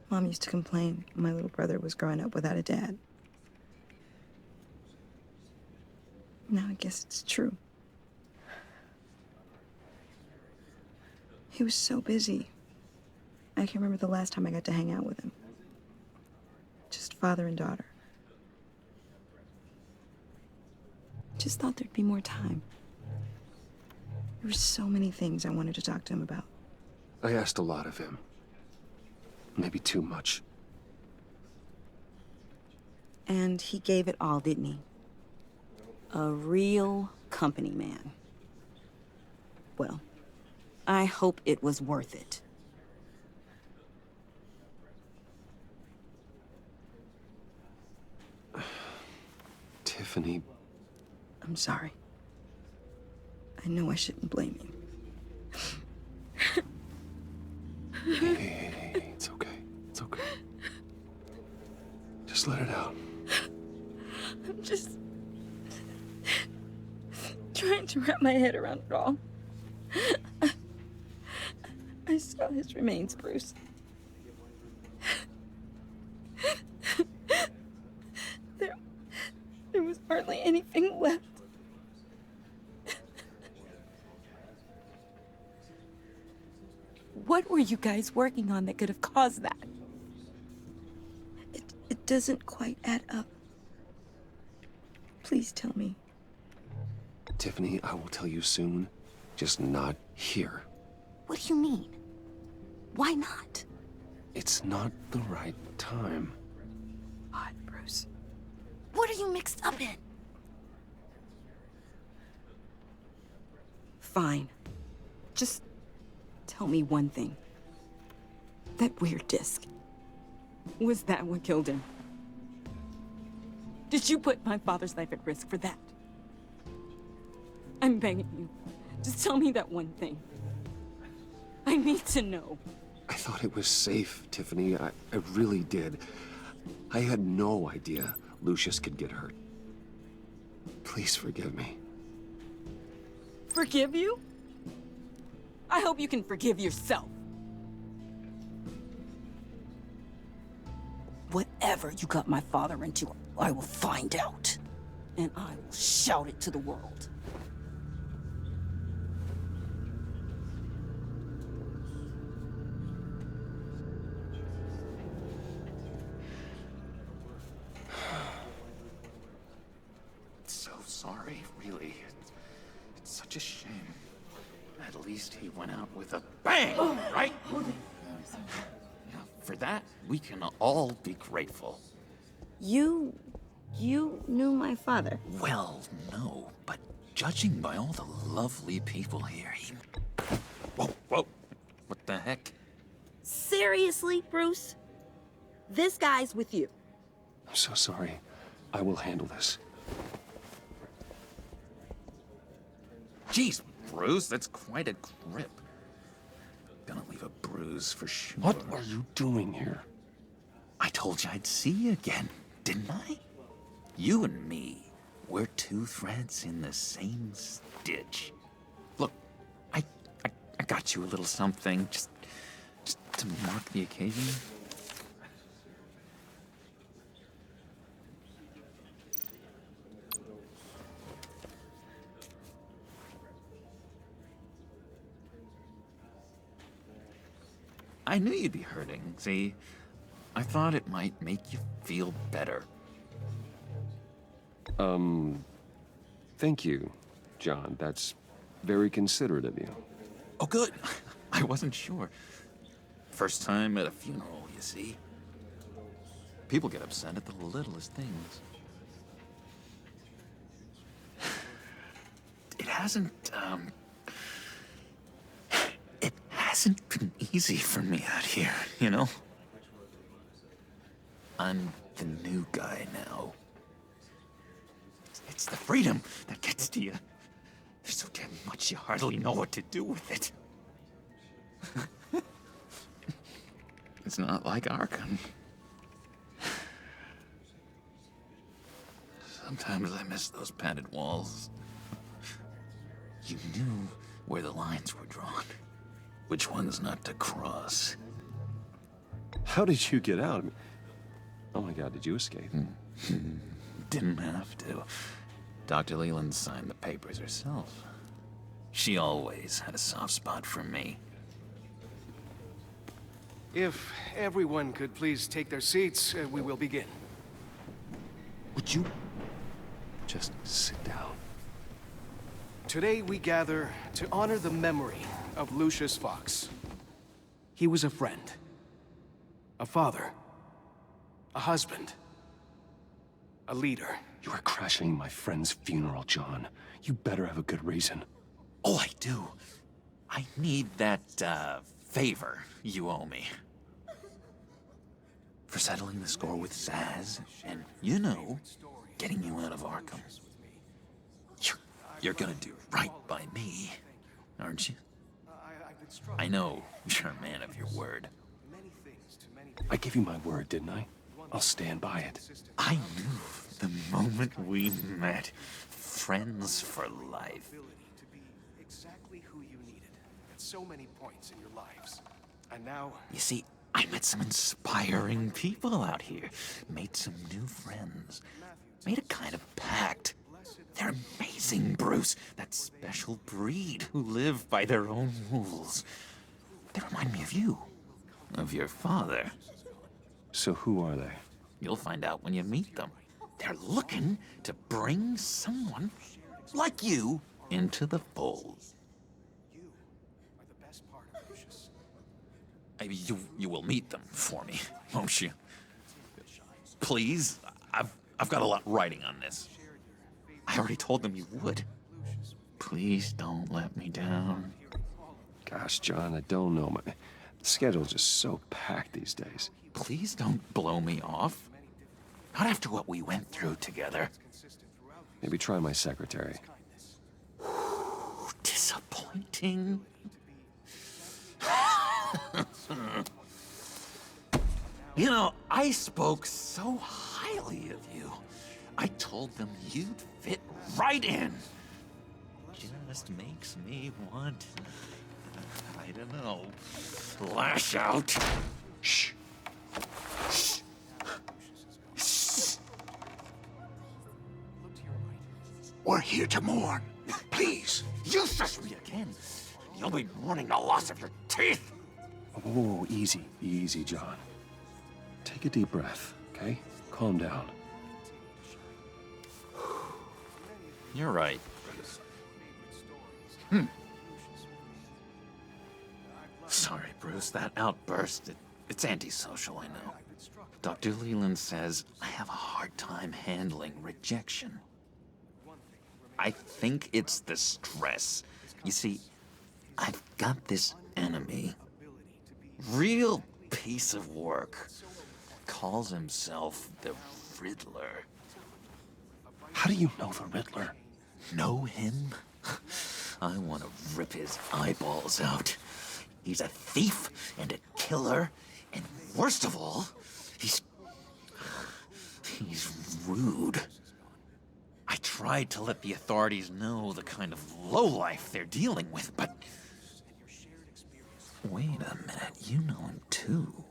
Mom used to complain my little brother was growing up without a dad. Now I guess it's true. He was so busy. I can't remember the last time I got to hang out with him. Just father and daughter. Just thought there'd be more time. There were so many things I wanted to talk to him about. I asked a lot of him. Maybe too much. And he gave it all, didn't he? A real company man. Well, I hope it was worth it. Tiffany. I'm sorry. I know I shouldn't blame you. Hey, it's okay. It's okay. Just let it out. I'm just trying to wrap my head around it all. I saw his remains, Bruce. There was hardly anything left. What were you guys working on that could have caused that? It doesn't quite add up. Please tell me. Tiffany, I will tell you soon. Just not here. What do you mean? Why not? It's not the right time. What, Bruce? What are you mixed up in? Fine. Just tell me one thing. That weird disc. Was that what killed him? Did you put my father's life at risk for that? I'm begging you. Just tell me that one thing. I need to know. I thought it was safe, Tiffany. I really did. I had no idea Lucius could get hurt. Please forgive me. Forgive you? I hope you can forgive yourself. Whatever you got my father into, I will find out. And I will shout it to the world. So sorry, really. It's such a shame. At least he went out with a bang, right? Yeah, for that, we can all be grateful. You knew my father? Well, no, but judging by all the lovely people here, he... Whoa, whoa, what the heck? Seriously, Bruce? This guy's with you. I'm so sorry. I will handle this. Jeez, Bruce, that's quite a grip. Gonna leave a bruise for sure. What are you doing here? I told you I'd see you again, didn't I? You and me, we're two threads in the same stitch. Look, I got you a little something, just to mark the occasion. I knew you'd be hurting, see? I thought it might make you feel better. Thank you, John. That's very considerate of you. Oh, good. I wasn't sure. First time at a funeral, you see? People get upset at the littlest things. It hasn't been easy for me out here, you know? I'm the new guy now. It's the freedom that gets to you. There's so damn much you hardly know what to do with it. It's not like Arkham. Sometimes I miss those padded walls. You knew where the lines were drawn. Which ones not to cross. How did you get out? Oh my God, did you escape? Didn't have to. Dr. Leland signed the papers herself. She always had a soft spot for me. If everyone could please take their seats, we will begin. Would you just sit down? Today we gather to honor the memory of Lucius Fox. He was a friend, a father, a husband, a leader. You are crashing my friend's funeral, John. You better have a good reason. Oh, I do. I need that, favor you owe me. For settling the score with Zaz, and, you know, getting you out of Arkham. You're gonna do right by me, aren't you? I know you're a man of your word. I gave you my word, didn't I? I'll stand by it. I knew the moment we met. Friends for life. To be exactly who you needed at so many points in your lives. And now... You see, I met some inspiring people out here. Made some new friends. Made a kind of pact. They're amazing, Bruce. That special breed who live by their own rules. They remind me of you. Of your father. So who are they? You'll find out when you meet them. They're looking to bring someone like you into the fold. You are the best part of Lucius. You will meet them for me, won't you? Please, I've got a lot riding on this. I already told them you would. Please don't let me down. Gosh, John, I don't know. My schedule's just so packed these days. Please don't blow me off. Not after what we went through together. Maybe try my secretary. disappointing. You know, I spoke so highly of you. I told them you'd fit right in. Just makes me want, I don't know, lash out. Shh. Shh. Shh. We're here to mourn. Please. You shush me again. You'll be mourning the loss of your teeth. Whoa, easy, easy, John. Take a deep breath, okay? Calm down. You're right. Sorry, Bruce, that outburst, it's antisocial, I know. Dr. Leland says I have a hard time handling rejection. I think it's the stress. You see, I've got this enemy. Real piece of work. Calls himself the Riddler. How do you know the Riddler? Know him? I want to rip his eyeballs out. He's a thief and a killer, and worst of all, he's rude. I tried to let the authorities know the kind of lowlife they're dealing with, but... Wait a minute, you know him too.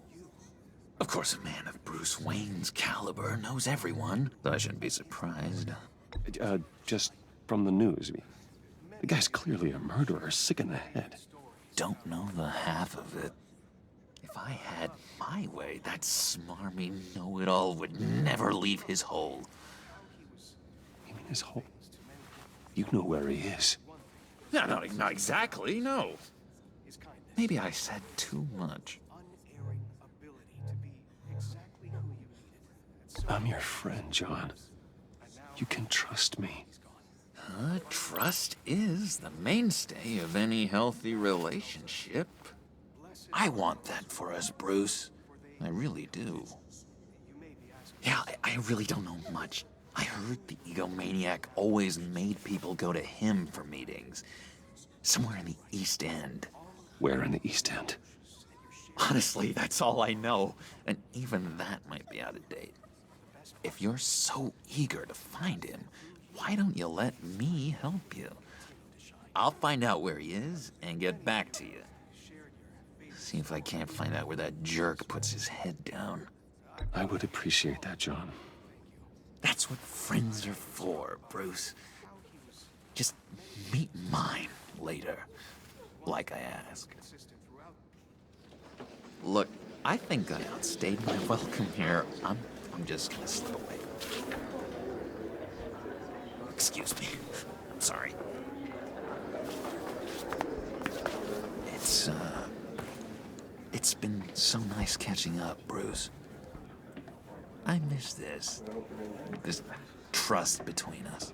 Of course, a man of Bruce Wayne's caliber knows everyone, so I shouldn't be surprised. Just from the news. The guy's clearly a murderer, sick in the head. Don't know the half of it. If I had my way, that smarmy know-it-all would never leave his hole. You mean his hole? You know where he is. No, not exactly, no. Maybe I said too much. I'm your friend, John. You can trust me. Trust is the mainstay of any healthy relationship. I want that for us, Bruce. I really do. Yeah, I really don't know much. I heard the egomaniac always made people go to him for meetings. Somewhere in the East End. Where in the East End? Honestly, that's all I know. And even that might be out of date. If you're so eager to find him, why don't you let me help you? I'll find out where he is and get back to you. See if I can't find out where that jerk puts his head down. I would appreciate that, John. That's what friends are for, Bruce. Just meet mine later, like I asked. Look, I think I outstayed my welcome here. I'm just gonna slip away. Excuse me. I'm sorry. It's been so nice catching up, Bruce. I miss this trust between us.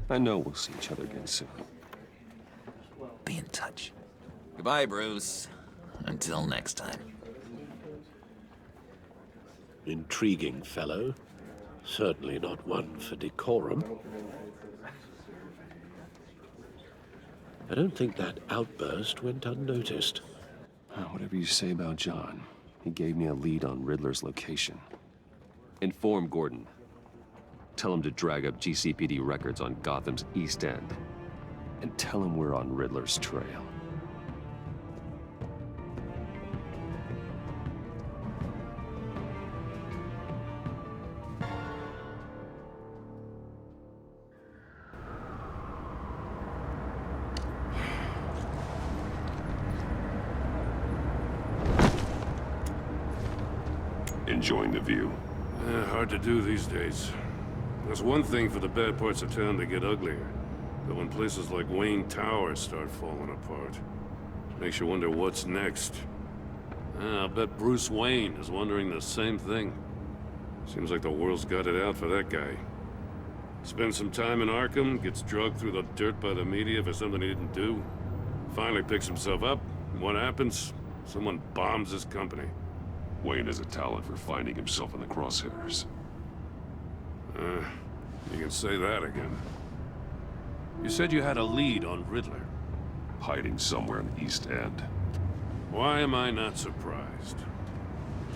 I know we'll see each other again soon. Be in touch. Goodbye, Bruce. Until next time. Intriguing fellow. Certainly not one for decorum. I don't think that outburst went unnoticed. Whatever you say about John, he gave me a lead on Riddler's location. Inform Gordon. Tell him to drag up GCPD records on Gotham's East End. And tell him we're on Riddler's trail. Enjoying the view? Hard to do these days. There's one thing for the bad parts of town to get uglier. But when places like Wayne Tower start falling apart, makes you wonder what's next. I'll bet Bruce Wayne is wondering the same thing. Seems like the world's got it out for that guy. Spends some time in Arkham, gets drugged through the dirt by the media for something he didn't do. Finally picks himself up, and what happens? Someone bombs his company. Wayne has a talent for finding himself in the crosshairs. You can say that again. You said you had a lead on Riddler. Hiding somewhere in the East End. Why am I not surprised?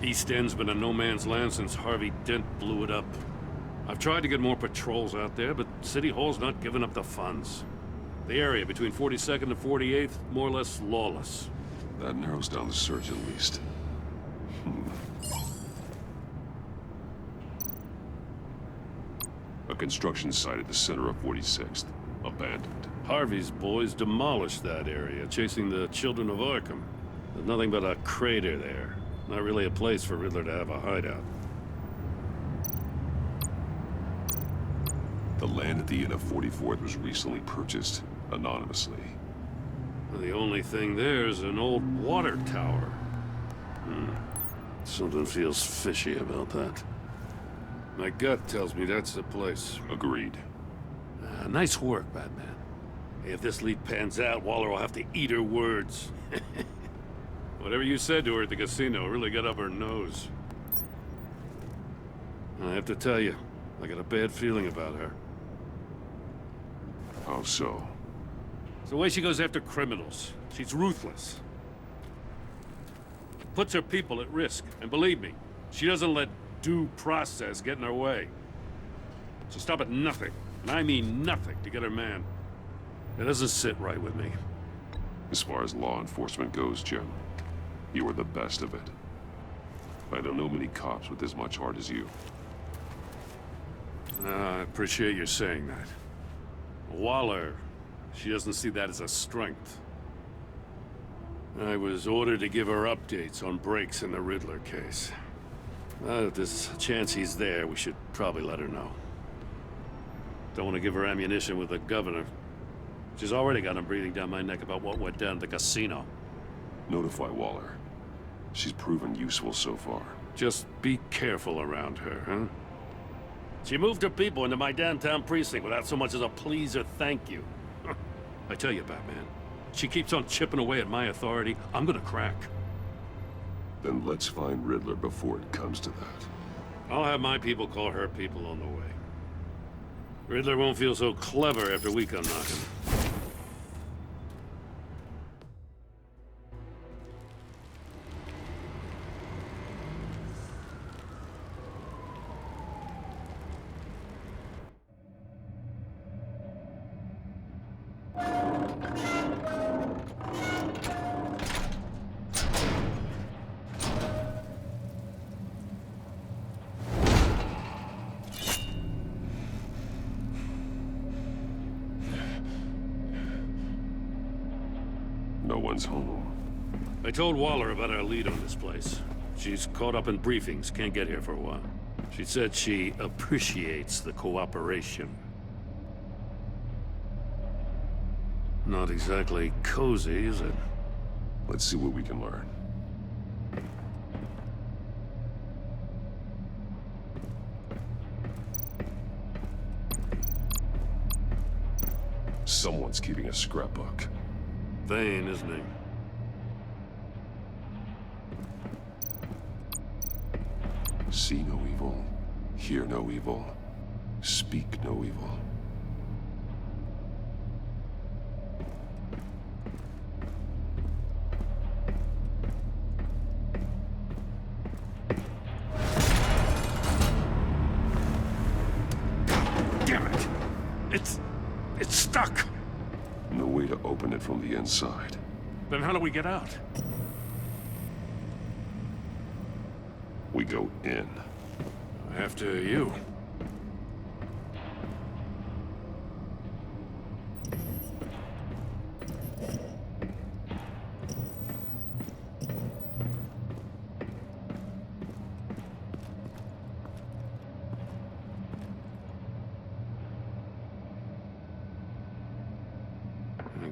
East End's been a no-man's land since Harvey Dent blew it up. I've tried to get more patrols out there, but City Hall's not giving up the funds. The area between 42nd and 48th, more or less lawless. That narrows down the search at least. A construction site at the center of 46th. Abandoned. Harvey's boys demolished that area, chasing the children of Arkham. There's nothing but a crater there. Not really a place for Riddler to have a hideout. The land at the end of 44th was recently purchased, anonymously. The only thing there is an old water tower. Something feels fishy about that. My gut tells me that's the place. Agreed. Nice work, Batman. If this lead pans out, Waller will have to eat her words. Whatever you said to her at the casino really got up her nose. I have to tell you, I got a bad feeling about her. How so? It's the way she goes after criminals. She's ruthless. Puts her people at risk. And believe me, she doesn't let due process get in her way. She'll stop at nothing, and I mean nothing, to get her man. It doesn't sit right with me. As far as law enforcement goes, Jim, you are the best of it. I don't know many cops with as much heart as you. I appreciate you saying that. Waller, she doesn't see that as a strength. I was ordered to give her updates on breaks in the Riddler case. If there's a chance he's there, we should probably let her know. Don't want to give her ammunition with the governor. She's already got him breathing down my neck about what went down at the casino. Notify Waller. She's proven useful so far. Just be careful around her, huh? She moved her people into my downtown precinct without so much as a please or thank you. I tell you, Batman, she keeps on chipping away at my authority, I'm gonna crack. Then let's find Riddler before it comes to that. I'll have my people call her people on the way. Riddler won't feel so clever after we come knocking. No one's home. I told Waller about our lead on this place. She's caught up in briefings, can't get here for a while. She said she appreciates the cooperation. Not exactly cozy, is it? Let's see what we can learn. Someone's keeping a scrapbook. Vain, isn't he? See no evil, hear no evil, speak no evil. Damn it! It's stuck! No way to open it from the inside. Then how do we get out? We go in. After you.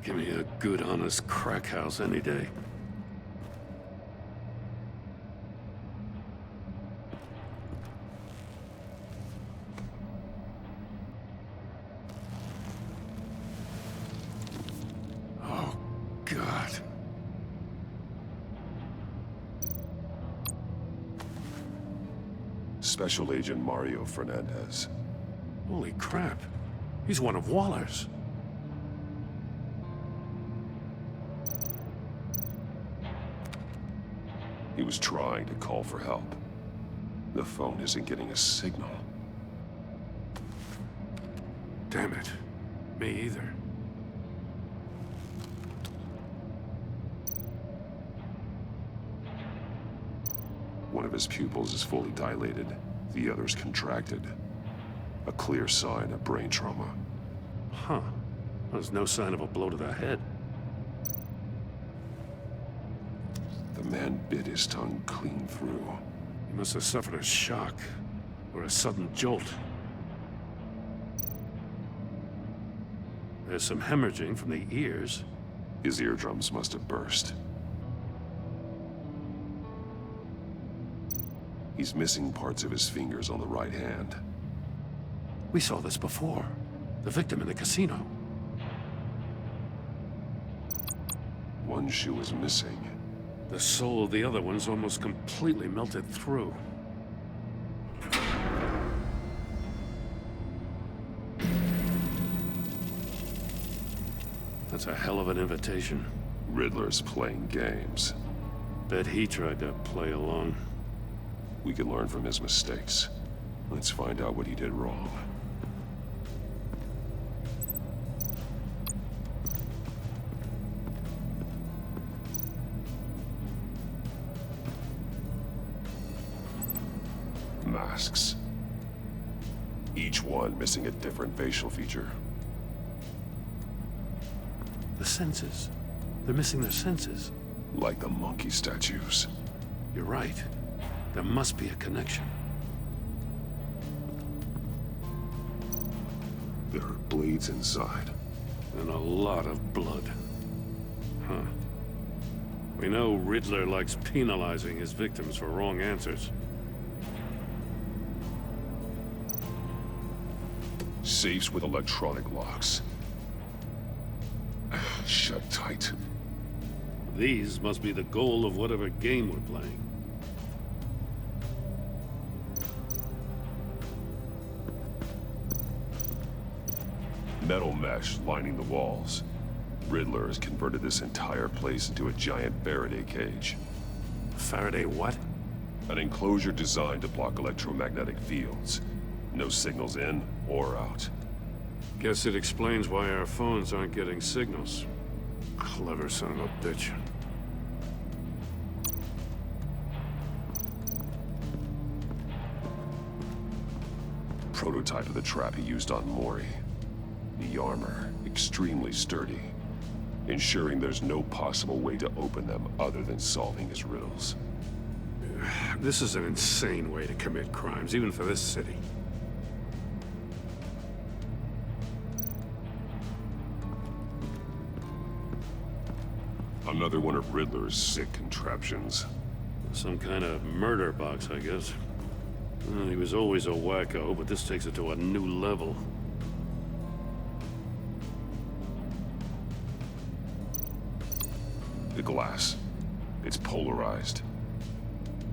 Give me a good, honest crack house any day. Oh, God. Special Agent Mario Fernandez. Holy crap. He's one of Waller's. He was trying to call for help. The phone isn't getting a signal. Damn it. Me either. One of his pupils is fully dilated, the other's contracted. A clear sign of brain trauma. Huh. There's no sign of a blow to the head. The man bit his tongue clean through. He must have suffered a shock, or a sudden jolt. There's some hemorrhaging from the ears. His eardrums must have burst. He's missing parts of his fingers on the right hand. We saw this before. The victim in the casino. One shoe is missing. The sole of the other one's almost completely melted through. That's a hell of an invitation. Riddler's playing games. Bet he tried to play along. We can learn from his mistakes. Let's find out what he did wrong. Masks. Each one missing a different facial feature. The senses. They're missing their senses. Like the monkey statues. You're right. There must be a connection. There are bleeds inside. And a lot of blood. Huh. We know Riddler likes penalizing his victims for wrong answers. Safes with electronic locks. Shut tight. These must be the goal of whatever game we're playing. Metal mesh lining the walls. Riddler has converted this entire place into a giant Faraday cage. Faraday what? An enclosure designed to block electromagnetic fields. No signals in or out. Guess it explains why our phones aren't getting signals. Clever son of a bitch. Prototype of the trap he used on Mori. The armor, extremely sturdy, ensuring there's no possible way to open them other than solving his riddles. This is an insane way to commit crimes, even for this city. Another one of Riddler's sick contraptions. Some kind of murder box, I guess. Well, he was always a wacko, but this takes it to a new level. The glass. It's polarized.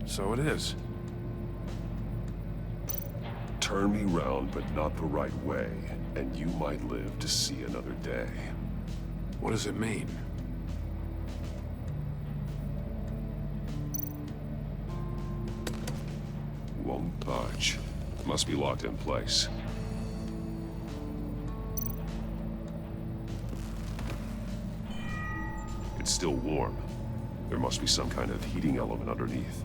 So it is. Turn me round, but not the right way, and you might live to see another day. What does it mean? Won't budge. Must be locked in place. It's still warm. There must be some kind of heating element underneath.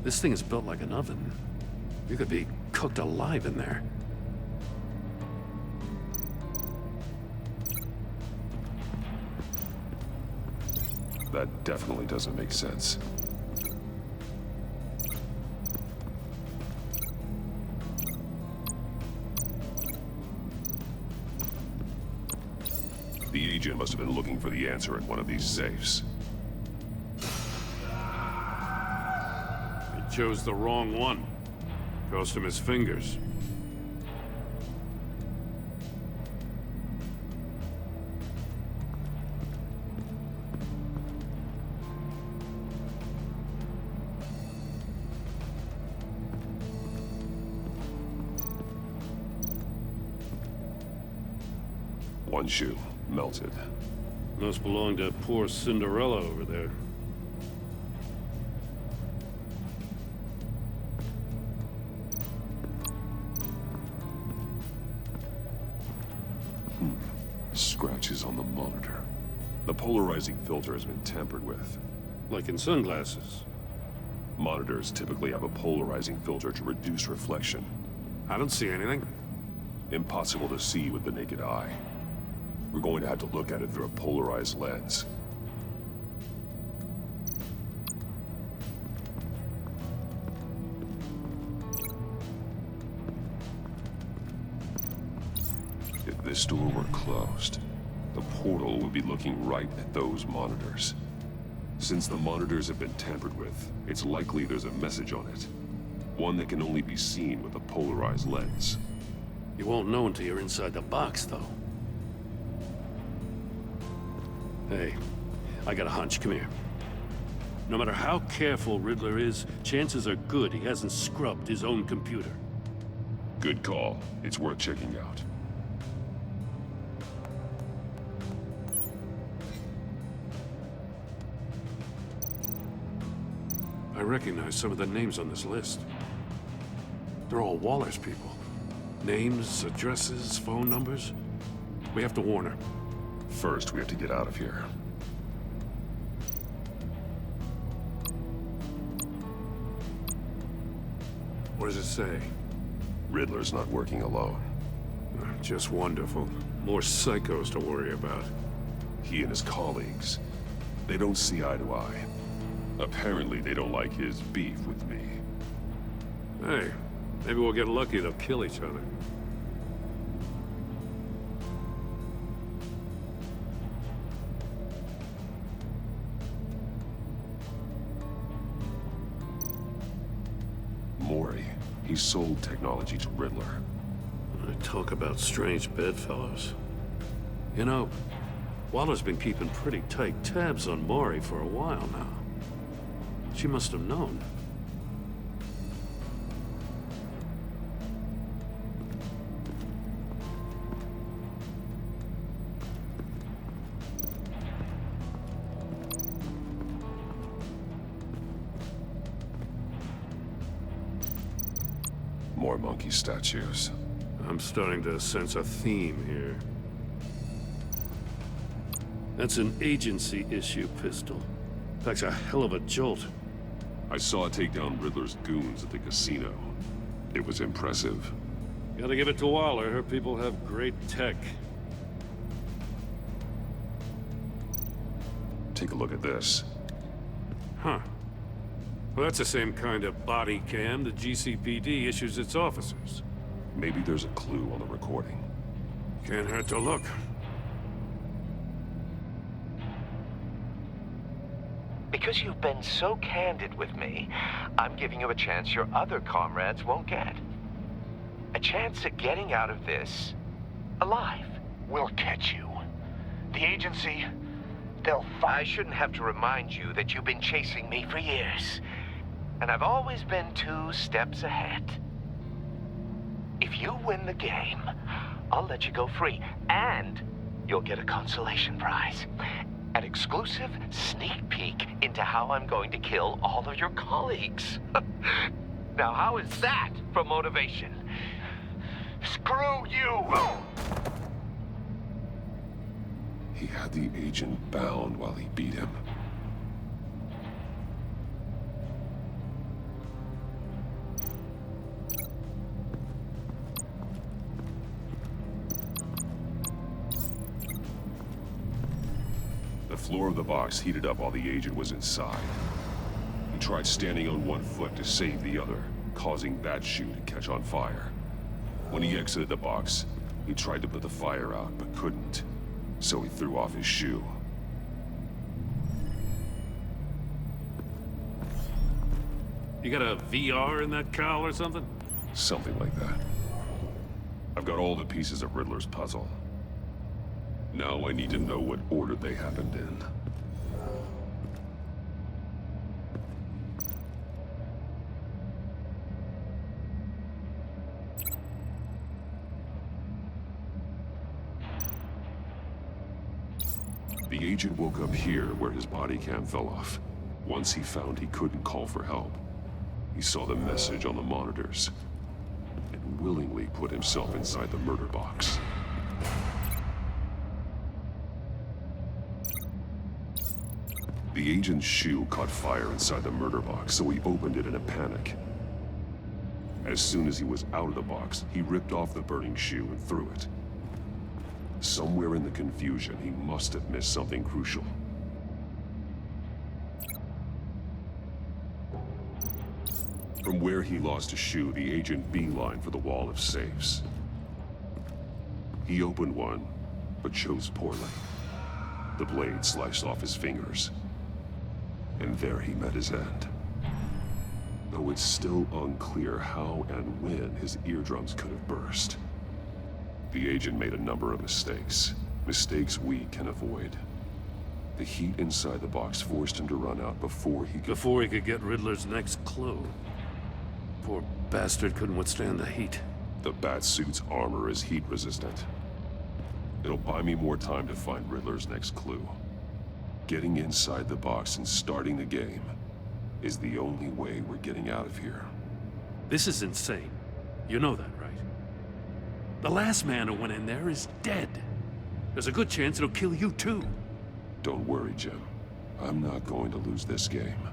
This thing is built like an oven. You could be cooked alive in there. That definitely doesn't make sense. The agent must have been looking for the answer in one of these safes. He chose the wrong one. Cost him his fingers. One shoe, melted. Must belong to poor Cinderella over there. Scratches on the monitor. The polarizing filter has been tampered with. Like in sunglasses. Monitors typically have a polarizing filter to reduce reflection. I don't see anything. Impossible to see with the naked eye. We're going to have to look at it through a polarized lens. If this door were closed, the portal would be looking right at those monitors. Since the monitors have been tampered with, it's likely there's a message on it. One that can only be seen with a polarized lens. You won't know until you're inside the box, though. Hey, I got a hunch. Come here. No matter how careful Riddler is, chances are good he hasn't scrubbed his own computer. Good call. It's worth checking out. I recognize some of the names on this list. They're all Waller's people. Names, addresses, phone numbers. We have to warn her. First, we have to get out of here. What does it say? Riddler's not working alone. Just wonderful. More psychos to worry about. He and his colleagues, they don't see eye to eye. Apparently, they don't like his beef with me. Hey, maybe we'll get lucky they'll kill each other. Mori, he sold technology to Riddler. Talk about strange bedfellows. You know, Waller's been keeping pretty tight tabs on Mori for a while now. She must have known. More monkey statues. I'm starting to sense a theme here. That's an agency issue pistol. Packs a hell of a jolt. I saw it take down Riddler's goons at the casino. It was impressive. Gotta give it to Waller. Her people have great tech. Take a look at this. Huh. Well, that's the same kind of body cam the GCPD issues its officers. Maybe there's a clue on the recording. Can't hurt to look. Because you've been so candid with me, I'm giving you a chance your other comrades won't get. A chance at getting out of this alive. We'll catch you. The agency, they'll find... I shouldn't have to remind you that you've been chasing me for years. And I've always been 2 steps ahead. If you win the game, I'll let you go free. And you'll get a consolation prize. An exclusive sneak peek into how I'm going to kill all of your colleagues. Now, how is that for motivation? Screw you! He had the agent bound while he beat him. The floor of the box heated up while the agent was inside. He tried standing on one foot to save the other, causing that shoe to catch on fire. When he exited the box, he tried to put the fire out, but couldn't. So he threw off his shoe. You got a VR in that cowl or something? Something like that. I've got all the pieces of Riddler's puzzle. Now I need to know what order they happened in. The agent woke up here where his body cam fell off. Once he found he couldn't call for help, he saw the message on the monitors and willingly put himself inside the murder box. The agent's shoe caught fire inside the murder box, so he opened it in a panic. As soon as he was out of the box, he ripped off the burning shoe and threw it. Somewhere in the confusion, he must have missed something crucial. From where he lost a shoe, the agent beelined for the wall of safes. He opened one, but chose poorly. The blade sliced off his fingers. And there he met his end. Though it's still unclear how and when his eardrums could have burst. The agent made a number of mistakes. Mistakes we can avoid. The heat inside the box forced him to run out before he could get Riddler's next clue. Poor bastard couldn't withstand the heat. The Batsuit's armor is heat resistant. It'll buy me more time to find Riddler's next clue. Getting inside the box and starting the game is the only way we're getting out of here. This is insane. You know that, right? The last man who went in there is dead. There's a good chance it'll kill you too. Don't worry, Jim. I'm not going to lose this game.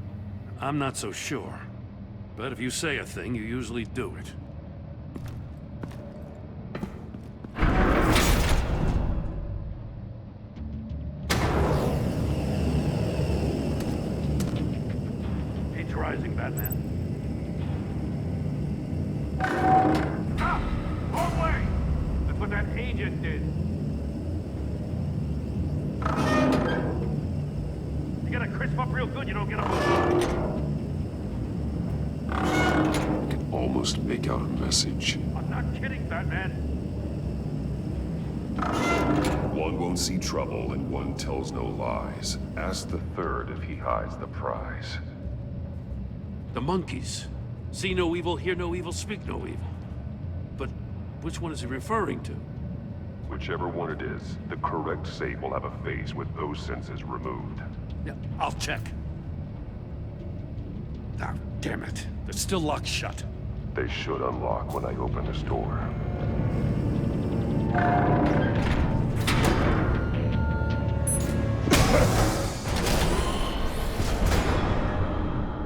I'm not so sure. But if you say a thing, you usually do it. Heat's rising, Batman. Ah! Wrong way! That's what that agent did. You gotta crisp up real good, you don't get a... I can almost make out a message. I'm not kidding, Batman. One won't see trouble and one tells no lies. Ask the third if he hides the prize. The monkeys. See no evil, hear no evil, speak no evil. But which one is he referring to? Whichever one it is, the correct safe will have a face with those senses removed. Yeah, I'll check. Ah, damn it. They're still locked shut. They should unlock when I open this door.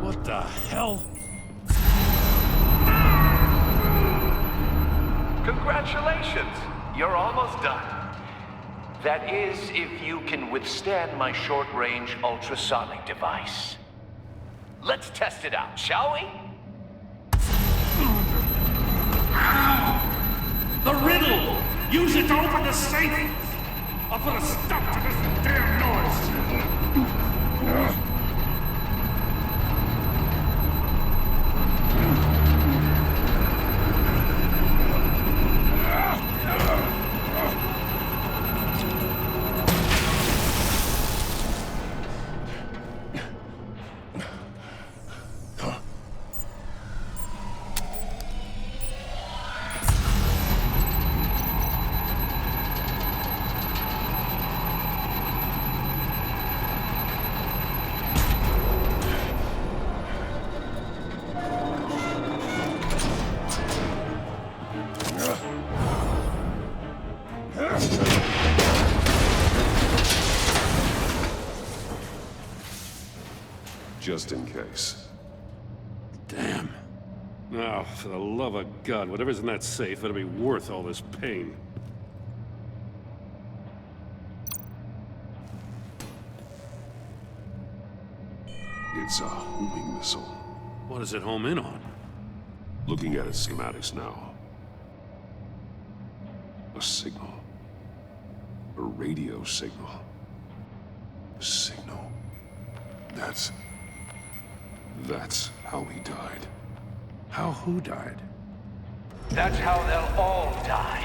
What the hell? Congratulations! You're almost done. That is, if you can withstand my short-range ultrasonic device. Let's test it out, shall we? The riddle! Use it to open the safe! I'll put a stop to this damn noise! Just in case. Damn. Now, for the love of God, whatever's in that safe better be worth all this pain. It's a homing missile. What does it home in on? Looking at its schematics now. A signal. A radio signal. A signal. That's how he died. How who died? That's how they'll all die.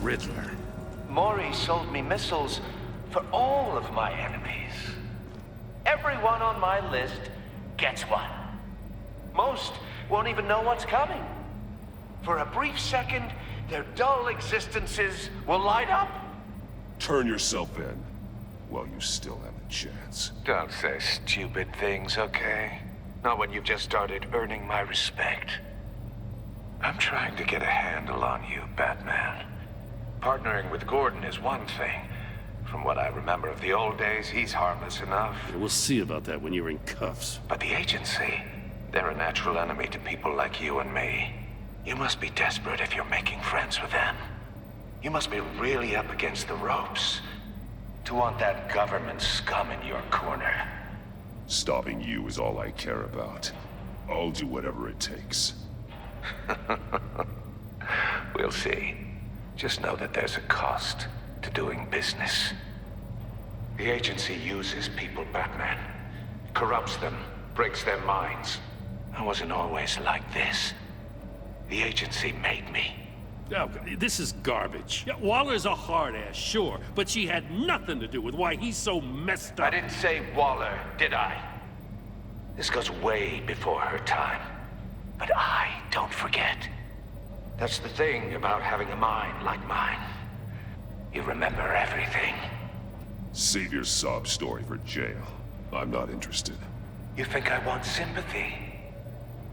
Riddler. Mori sold me missiles for all of my enemies. Everyone on my list gets one. Most won't even know what's coming. For a brief second, their dull existences will light up. Turn yourself in. while you still have a chance. Don't say stupid things, okay? Not when you've just started earning my respect. I'm trying to get a handle on you, Batman. Partnering with Gordon is one thing. From what I remember of the old days, he's harmless enough. Yeah, we'll see about that when you're in cuffs. But the agency, they're a natural enemy to people like you and me. You must be desperate if you're making friends with them. You must be really up against the ropes to want that government scum in your corner. Stopping you is all I care about. I'll do whatever it takes. We'll see. Just know that there's a cost to doing business. The agency uses people, Batman. Corrupts them, breaks their minds. I wasn't always like this. The agency made me. Oh, this is garbage. Yeah, Waller's a hard ass, sure, but she had nothing to do with why he's so messed up. I didn't say Waller, did I? This goes way before her time. But I don't forget. That's the thing about having a mind like mine. You remember everything. Save your sob story for jail. I'm not interested. You think I want sympathy?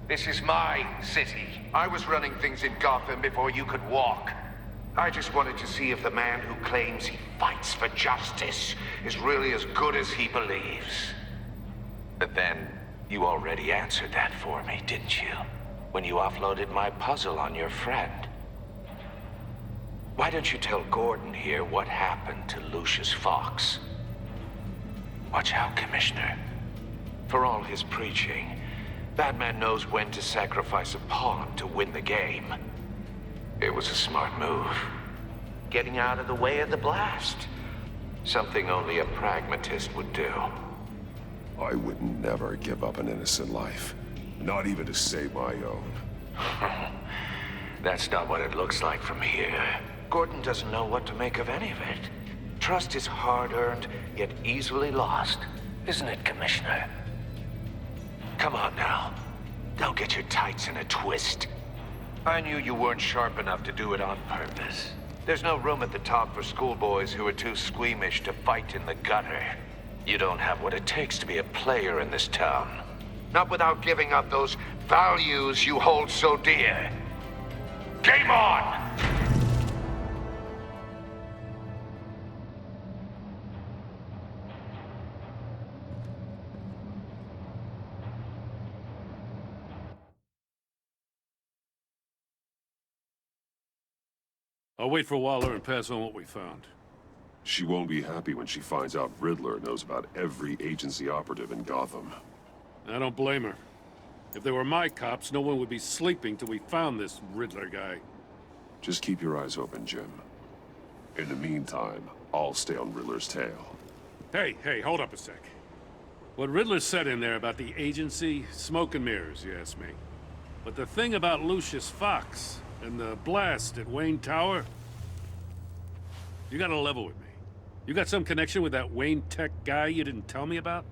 This is my city. I was running things in Gotham before you could walk. I just wanted to see if the man who claims he fights for justice is really as good as he believes. But then, you already answered that for me, didn't you? When you offloaded my puzzle on your friend. Why don't you tell Gordon here what happened to Lucius Fox? Watch out, Commissioner. For all his preaching, Batman knows when to sacrifice a pawn to win the game. It was a smart move. Getting out of the way of the blast. Something only a pragmatist would do. I would never give up an innocent life. Not even to save my own. That's not what it looks like from here. Gordon doesn't know what to make of any of it. Trust is hard-earned, yet easily lost. Isn't it, Commissioner? Come on now. Don't get your tights in a twist. I knew you weren't sharp enough to do it on purpose. There's no room at the top for schoolboys who are too squeamish to fight in the gutter. You don't have what it takes to be a player in this town. Not without giving up those values you hold so dear. Game on! I'll wait for Waller and pass on what we found. She won't be happy when she finds out Riddler knows about every agency operative in Gotham. I don't blame her. If they were my cops, no one would be sleeping till we found this Riddler guy. Just keep your eyes open, Jim. In the meantime, I'll stay on Riddler's tail. Hey, hold up a sec. What Riddler said in there about the agency, smoke and mirrors, you ask me. But the thing about Lucius Fox and the blast at Wayne Tower, you gotta level with me. You got some connection with that Wayne Tech guy you didn't tell me about?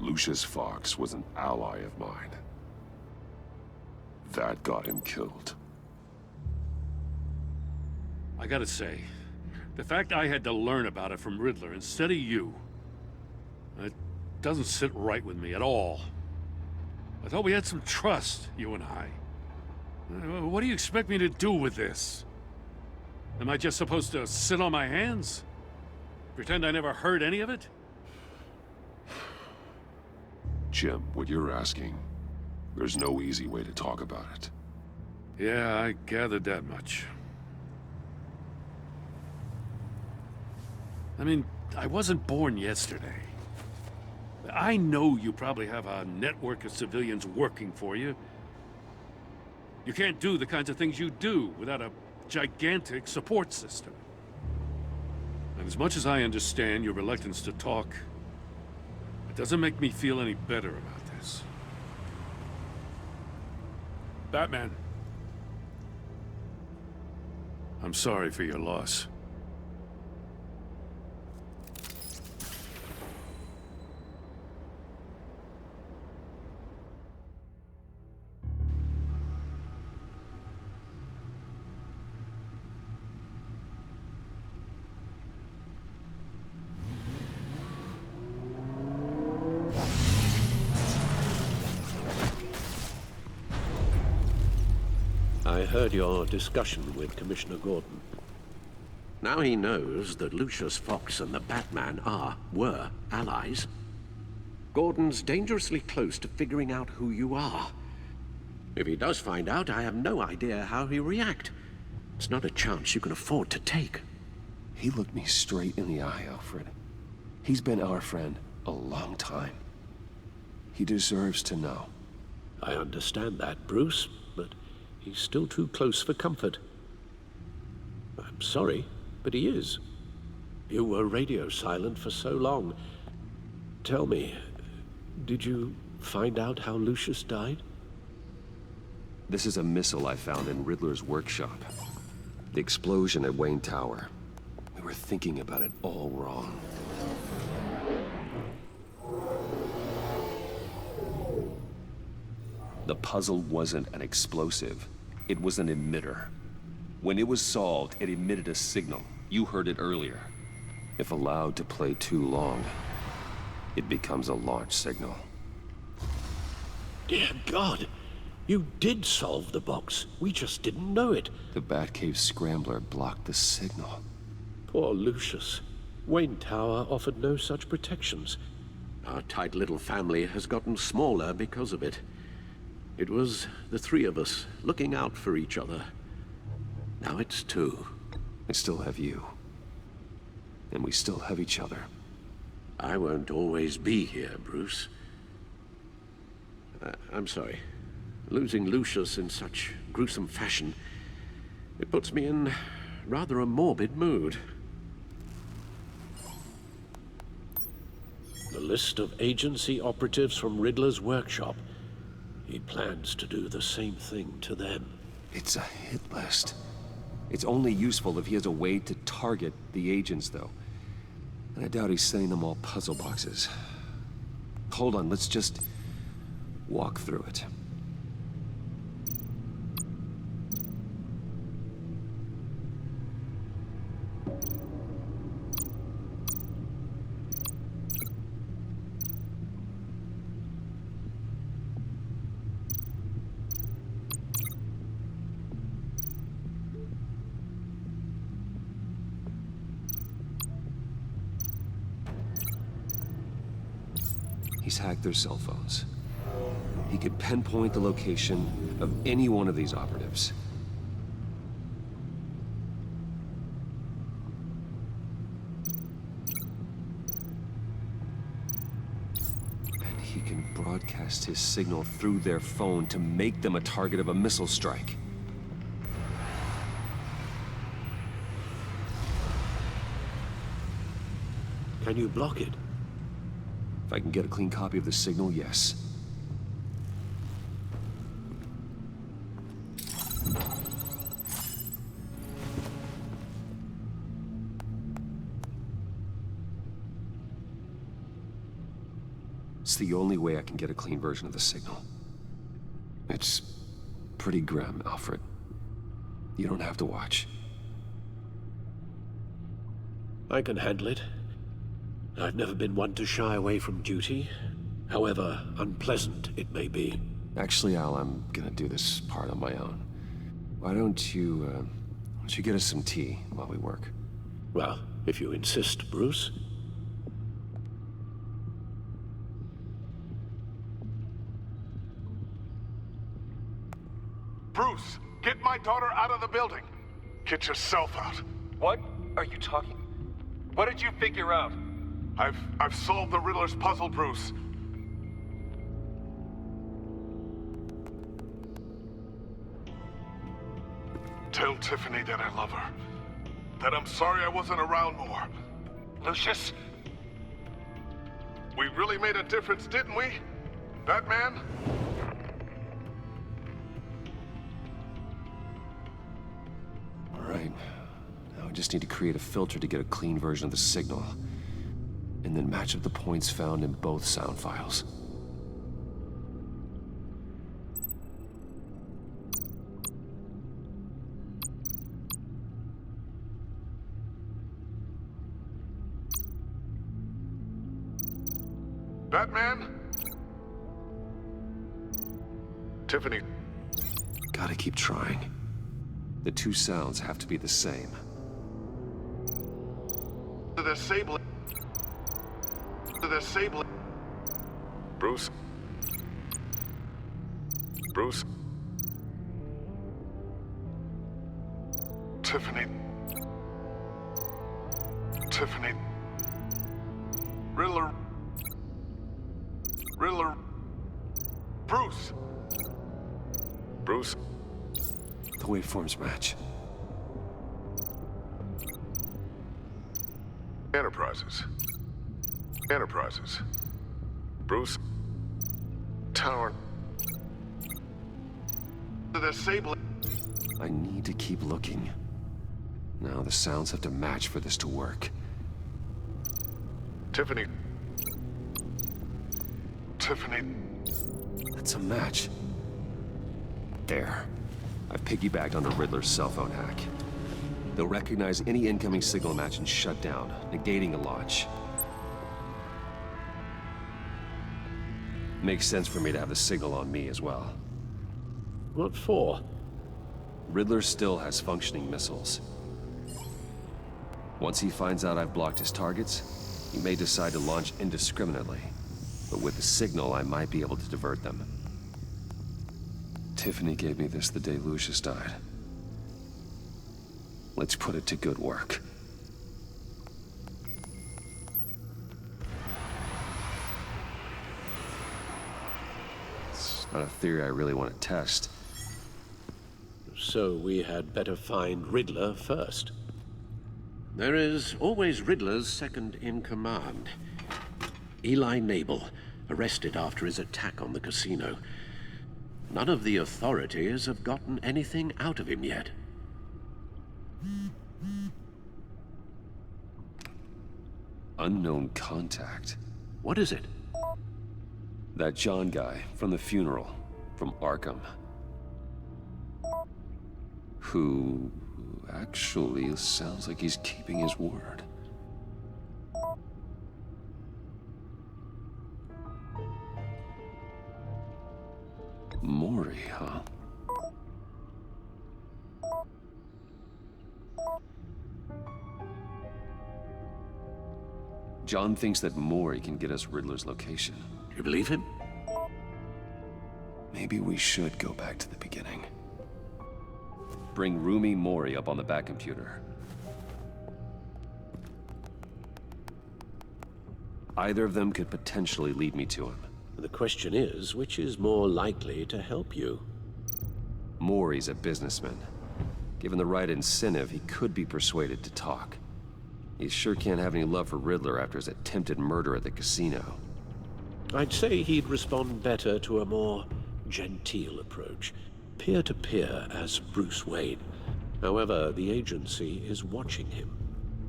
Lucius Fox was an ally of mine. That got him killed. I gotta say, the fact I had to learn about it from Riddler instead of you, it doesn't sit right with me at all. I thought we had some trust, you and I. What do you expect me to do with this? Am I just supposed to sit on my hands? Pretend I never heard any of it? Jim, what you're asking, there's no easy way to talk about it. Yeah, I gathered that much. I mean, I wasn't born yesterday. I know you probably have a network of civilians working for you. You can't do the kinds of things you do without a gigantic support system. And as much as I understand your reluctance to talk, it doesn't make me feel any better about this. Batman. I'm sorry for your loss. I heard your discussion with Commissioner Gordon. Now he knows that Lucius Fox and the Batman were allies. Gordon's dangerously close to figuring out who you are. If he does find out, I have no idea how he'll react. It's not a chance you can afford to take. He looked me straight in the eye, Alfred. He's been our friend a long time. He deserves to know. I understand that, Bruce, but he's still too close for comfort. I'm sorry, but he is. You were radio silent for so long. Tell me, did you find out how Lucius died? This is a missile I found in Riddler's workshop. The explosion at Wayne Tower. We were thinking about it all wrong. The puzzle wasn't an explosive. It was an emitter. When it was solved, it emitted a signal. You heard it earlier. If allowed to play too long, it becomes a launch signal. Dear God! You did solve the box. We just didn't know it. The Batcave scrambler blocked the signal. Poor Lucius. Wayne Tower offered no such protections. Our tight little family has gotten smaller because of it. It was the three of us looking out for each other. Now it's two. I still have you. And we still have each other. I won't always be here, Bruce. I'm sorry. Losing Lucius in such gruesome fashion, it puts me in rather a morbid mood. The list of agency operatives from Riddler's workshop. He plans to do the same thing to them. It's a hit list. It's only useful if he has a way to target the agents, though. And I doubt he's sending them all puzzle boxes. Hold on, let's just walk through it. He's hacked their cell phones. He could pinpoint the location of any one of these operatives. And he can broadcast his signal through their phone to make them a target of a missile strike. Can you block it? If I can get a clean copy of the signal, yes. It's the only way I can get a clean version of the signal. It's pretty grim, Alfred. You don't have to watch. I can handle it. I've never been one to shy away from duty, however unpleasant it may be. Actually, Al, I'm gonna do this part on my own. Why don't you get us some tea while we work? Well, if you insist, Bruce. Bruce, get my daughter out of the building. Get yourself out. What are you talking? What did you figure out? I've solved the Riddler's puzzle, Bruce. Tell Tiffany that I love her. That I'm sorry I wasn't around more. Lucius? We really made a difference, didn't we? Batman? All right. Now I just need to create a filter to get a clean version of the signal. And then match up the points found in both sound files. Batman? Tiffany. Gotta keep trying. The two sounds have to be the same. The Sable. The Sable. Bruce. Bruce. Tiffany. Tiffany. Riddler. Riddler. Bruce. Bruce. The waveforms match. Enterprises. Enterprises. Bruce. Tower. The Sable. I need to keep looking. Now the sounds have to match for this to work. Tiffany. Tiffany. That's a match. There. I've piggybacked onto Riddler's cell phone hack. They'll recognize any incoming signal match and shut down, negating a launch. Makes sense for me to have the signal on me as well. What for? Riddler still has functioning missiles. Once he finds out I've blocked his targets, he may decide to launch indiscriminately. But with the signal, I might be able to divert them. Tiffany gave me this the day Lucius died. Let's put it to good work. It's not a theory I really want to test. So we had better find Riddler first. There is always Riddler's second in command. Eli Nabel, arrested after his attack on the casino. None of the authorities have gotten anything out of him yet. Unknown contact. What is it? That John guy from the funeral, from Arkham. Who actually sounds like he's keeping his word. Mori, huh? John thinks that Mori can get us Riddler's location. You believe him? Maybe we should go back to the beginning. Bring Rumi Mori up on the back computer. Either of them could potentially lead me to him. The question is, which is more likely to help you? Mori's a businessman. Given the right incentive, he could be persuaded to talk. He sure can't have any love for Riddler after his attempted murder at the casino. I'd say he'd respond better to a more genteel approach. Peer-to-peer as Bruce Wayne. However, the agency is watching him.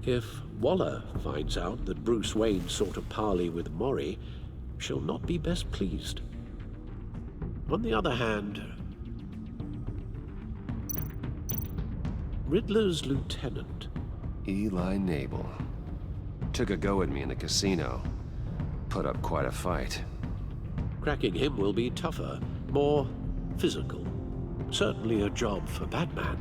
If Waller finds out that Bruce Wayne sought a parley with Mori, she'll not be best pleased. On the other hand, Riddler's lieutenant, Eli Nabel, took a go at me in the casino. Put up quite a fight. Cracking him will be tougher, more physical. Certainly a job for Batman.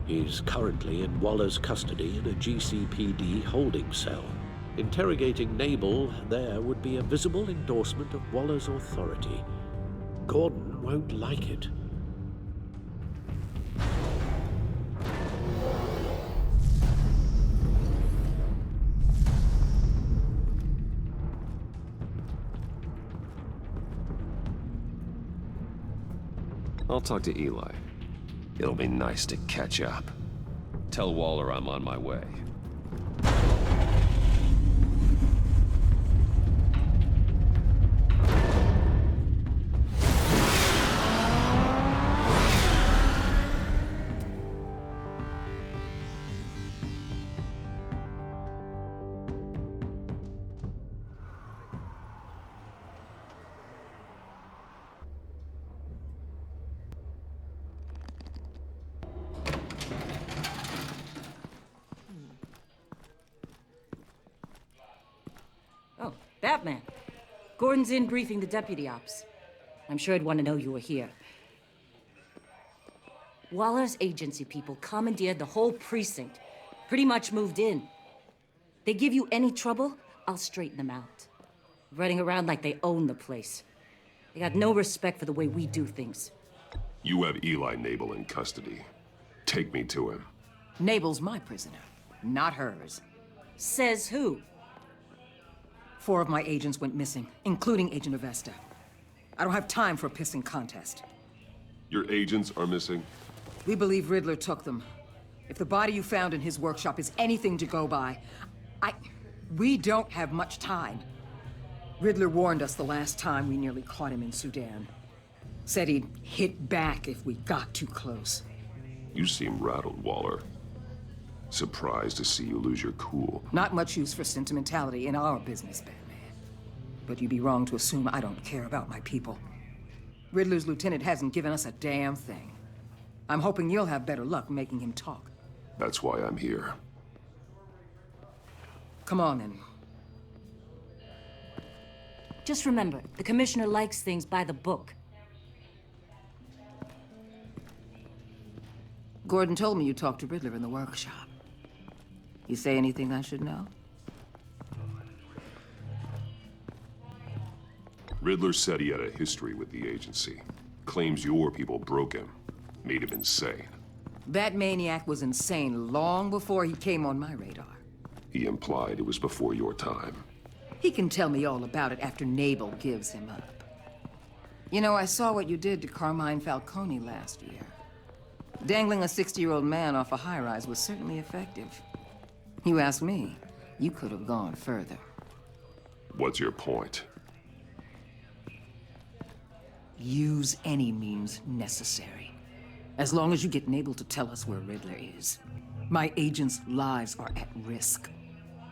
He's currently in Waller's custody in a GCPD holding cell. Interrogating Nabel there would be a visible endorsement of Waller's authority. Gordon won't like it. I'll talk to Eli. It'll be nice to catch up. Tell Waller I'm on my way. Batman. Gordon's in briefing the deputy ops. I'm sure he'd want to know you were here. Waller's agency people commandeered the whole precinct. Pretty much moved in. They give you any trouble, I'll straighten them out. Running around like they own the place. They got no respect for the way we do things. You have Eli Nabel in custody. Take me to him. Nabel's my prisoner, not hers. Says who? 4 of my agents went missing, including Agent Avesta. I don't have time for a pissing contest. Your agents are missing? We believe Riddler took them. If the body you found in his workshop is anything to go by, we don't have much time. Riddler warned us the last time we nearly caught him in Sudan. Said he'd hit back if we got too close. You seem rattled, Waller. Surprised to see you lose your cool. Not much use for sentimentality in our business, Batman. But you'd be wrong to assume I don't care about my people. Riddler's lieutenant hasn't given us a damn thing. I'm hoping you'll have better luck making him talk. That's why I'm here. Come on, then. Just remember, the commissioner likes things by the book. Gordon told me you talked to Riddler in the workshop. You say anything I should know? Riddler said he had a history with the agency. Claims your people broke him. Made him insane. That maniac was insane long before he came on my radar. He implied it was before your time. He can tell me all about it after Nabel gives him up. You know, I saw what you did to Carmine Falcone last year. Dangling a 60-year-old man off a high-rise was certainly effective. You ask me, you could have gone further. What's your point? Use any means necessary. As long as you get Nabel to tell us where Riddler is. My agents' lives are at risk.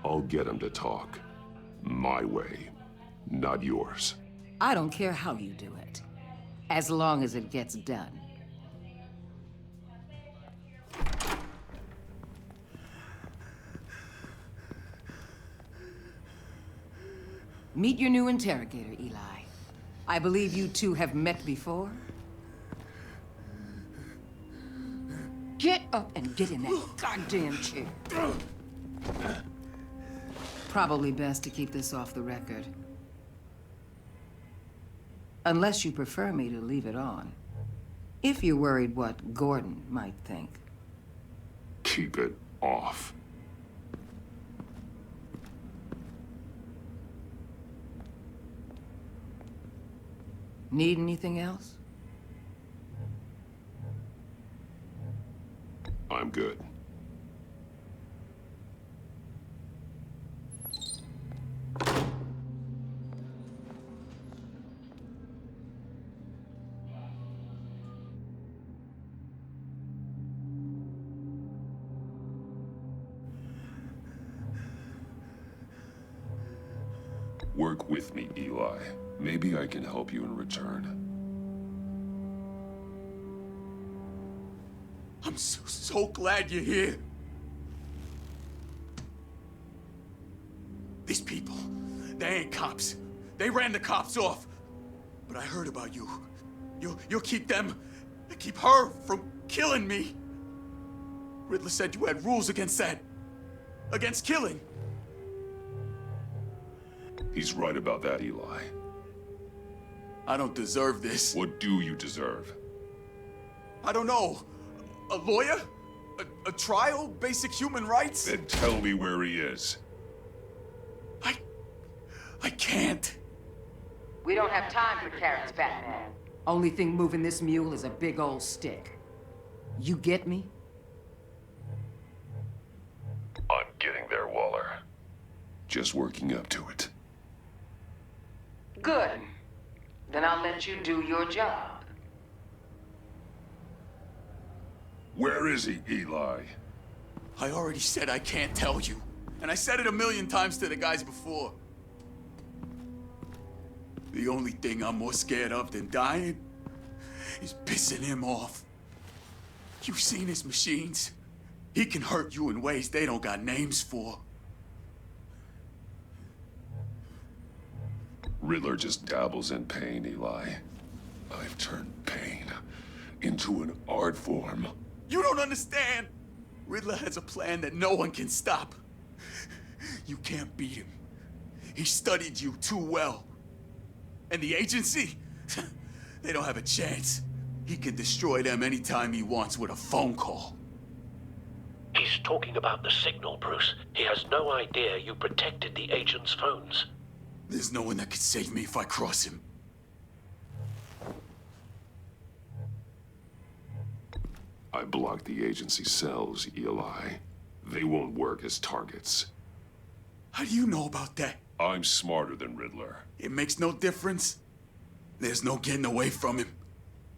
I'll get him to talk. My way, not yours. I don't care how you do it, as long as it gets done. Meet your new interrogator, Eli. I believe you two have met before? Get up and get in that goddamn chair. Probably best to keep this off the record. Unless you prefer me to leave it on. If you're worried what Gordon might think. Keep it off. Need anything else? I'm good. Work with me, Eli. Maybe I can help you in return. I'm so glad you're here. These people, they ain't cops. They ran the cops off. But I heard about you. You'll keep them, keep her from killing me. Riddler said you had rules against that. Against killing. He's right about that, Eli. I don't deserve this. What do you deserve? I don't know. A lawyer? A trial? Basic human rights? Then tell me where he is. I can't. We don't have time for carrots, Batman. Only thing moving this mule is a big old stick. You get me? I'm getting there, Waller. Just working up to it. Good. Then I'll let you do your job. Where is he, Eli? I already said I can't tell you. And I said it 1,000,000 times to the guys before. The only thing I'm more scared of than dying is pissing him off. You've seen his machines. He can hurt you in ways they don't got names for. Riddler just dabbles in pain, Eli. I've turned pain into an art form. You don't understand! Riddler has a plan that no one can stop. You can't beat him. He studied you too well. And the agency? They don't have a chance. He can destroy them anytime he wants with a phone call. He's talking about the signal, Bruce. He has no idea you protected the agent's phones. There's no one that can save me if I cross him. I blocked the agency cells, Eli. They won't work as targets. How do you know about that? I'm smarter than Riddler. It makes no difference. There's no getting away from him.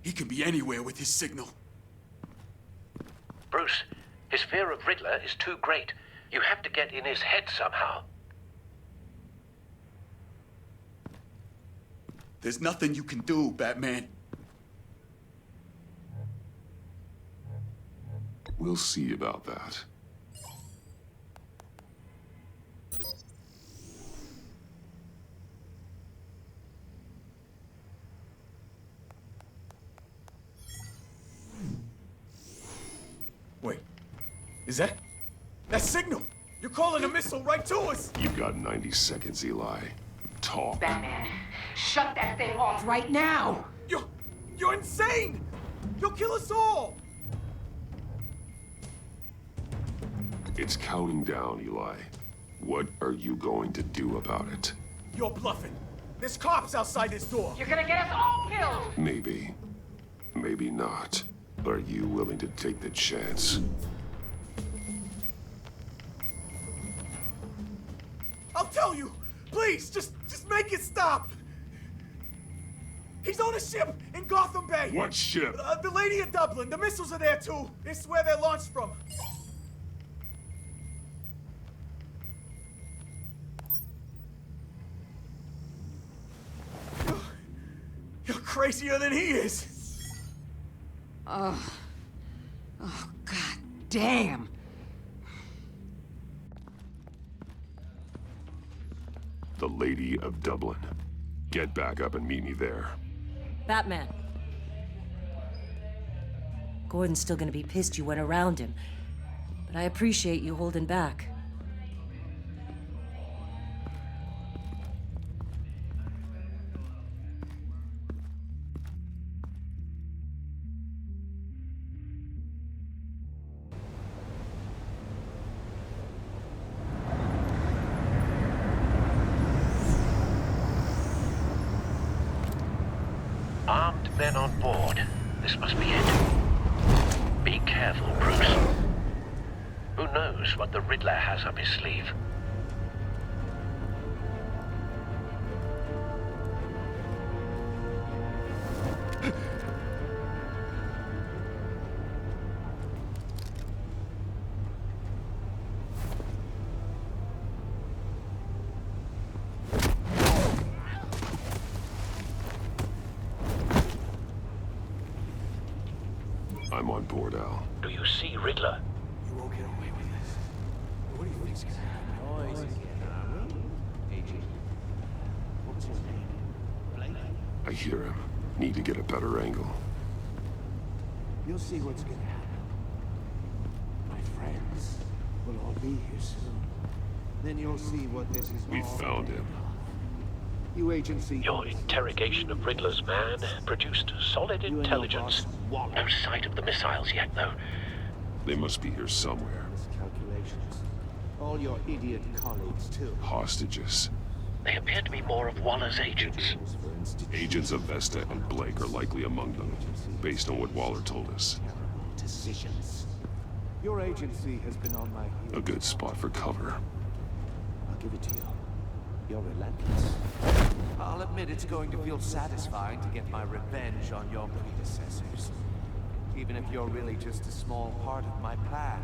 He can be anywhere with his signal. Bruce, his fear of Riddler is too great. You have to get in his head somehow. There's nothing you can do, Batman. We'll see about that. Wait, is that signal? You're calling a missile right to us! You've got 90 seconds, Eli. Talk. Batman, shut that thing off right now! You're insane! You'll kill us all! It's counting down, Eli. What are you going to do about it? You're bluffing. There's cops outside this door. You're gonna get us all killed! Maybe. Maybe not. Are you willing to take the chance? I'll tell you! Please, just make it stop! He's on a ship in Gotham Bay! What ship? The Lady of Dublin. The missiles are there, too. It's where they're launched from. You're crazier than he is. Oh, God damn. The Lady of Dublin. Get back up and meet me there. Batman. Gordon's still gonna be pissed you went around him, but I appreciate you holding back. Armed men on board. This must be it. Be careful, Bruce. Who knows what the Riddler has up his sleeve? I'm on board, Al. Do you see Riddler? You won't get away with this. What do you think's gonna happen? I hear him. Need to get a better angle. You'll see what's gonna happen. My friends will all be here soon. Then you'll see what this is We all found him. You agency. Your interrogation of Riddler's man produced solid intelligence. No sight of the missiles yet, though. They must be here somewhere. Calculations. All your idiot colleagues, too. Hostages. They appear to be more of Waller's agents. Agents of Vesta and Blake are likely among them, based on what Waller told us. Decisions. Your agency has been on my heels. A good spot for cover. I'll give it to you. You're relentless. I'll admit it's going to feel satisfying to get my revenge on your predecessors. Even if you're really just a small part of my plan.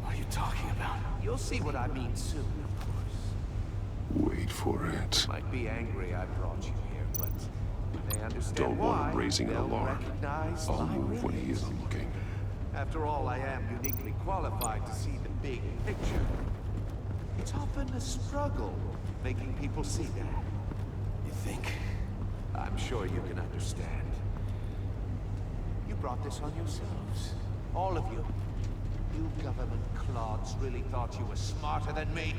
What are you talking about? You'll see what I mean soon, of course. Wait for it. Might be angry I brought you here, but when they understand Don't why, want him raising an they'll alarm. recognize I'll my move when he brilliance. isn't looking. After all, I am uniquely qualified to see the big picture. It's often a struggle making people see that. You think? I'm sure you can understand. You brought this on yourselves. All of you. You government clods really thought you were smarter than me.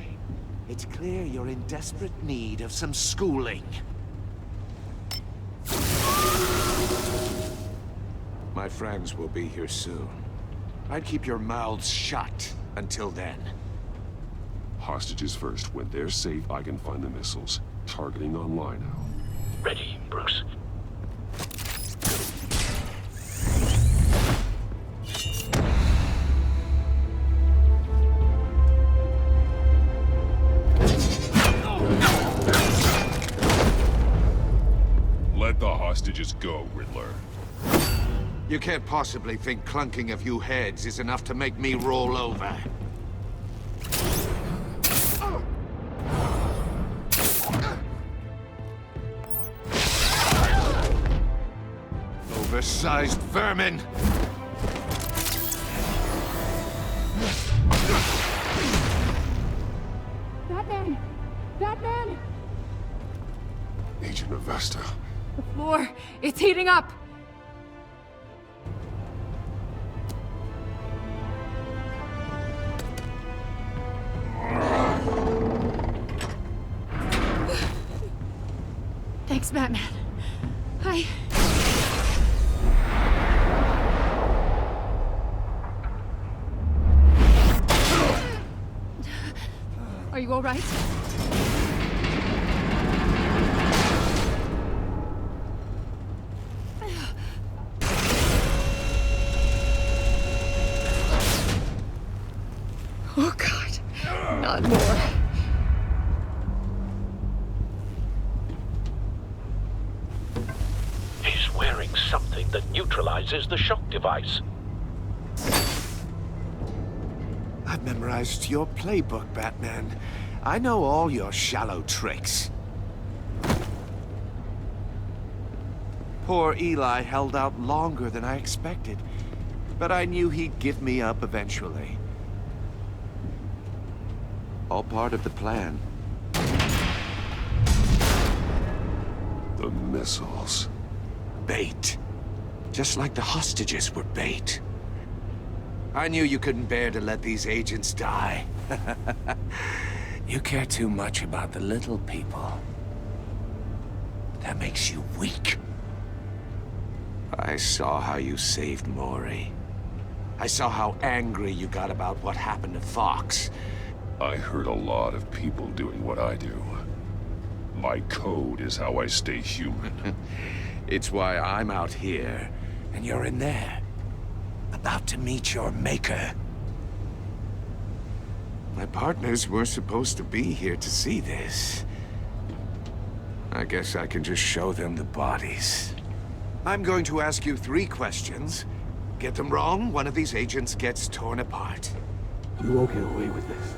It's clear you're in desperate need of some schooling. My friends will be here soon. I'd keep your mouths shut until then. Hostages first. When they're safe, I can find the missiles. Targeting online now. Ready, Bruce. Let the hostages go, Riddler. You can't possibly think clunking a few heads is enough to make me roll over. Oversized vermin! Batman! Batman! Agent Avesta. The floor, it's heating up! Thanks, Batman. Are you all right? Oh, God. Not more. He's wearing something that neutralizes the shock device. I've memorized your playbook, Batman. I know all your shallow tricks. Poor Eli held out longer than I expected, but I knew he'd give me up eventually. All part of the plan. The missiles. Bait. Just like the hostages were bait. I knew you couldn't bear to let these agents die. You care too much about the little people. That makes you weak. I saw how you saved Maury. I saw how angry you got about what happened to Fox. I heard a lot of people doing what I do. My code is how I stay human. It's why I'm out here, and you're in there. About to meet your maker. My partners were supposed to be here to see this. I guess I can just show them the bodies. I'm going to ask you 3 questions. Get them wrong, one of these agents gets torn apart. You won't get away with this.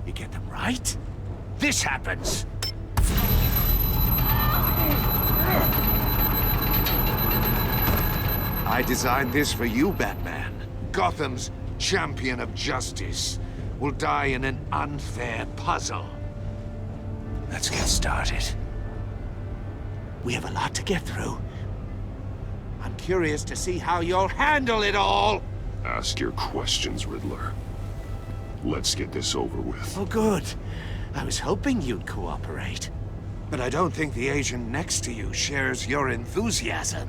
You get them right, this happens. I designed this for you, Batman. Gotham's champion of justice will die in an unfair puzzle. Let's get started. We have a lot to get through. I'm curious to see how you'll handle it all. Ask your questions, Riddler. Let's get this over with. Oh, good. I was hoping you'd cooperate. But I don't think the agent next to you shares your enthusiasm.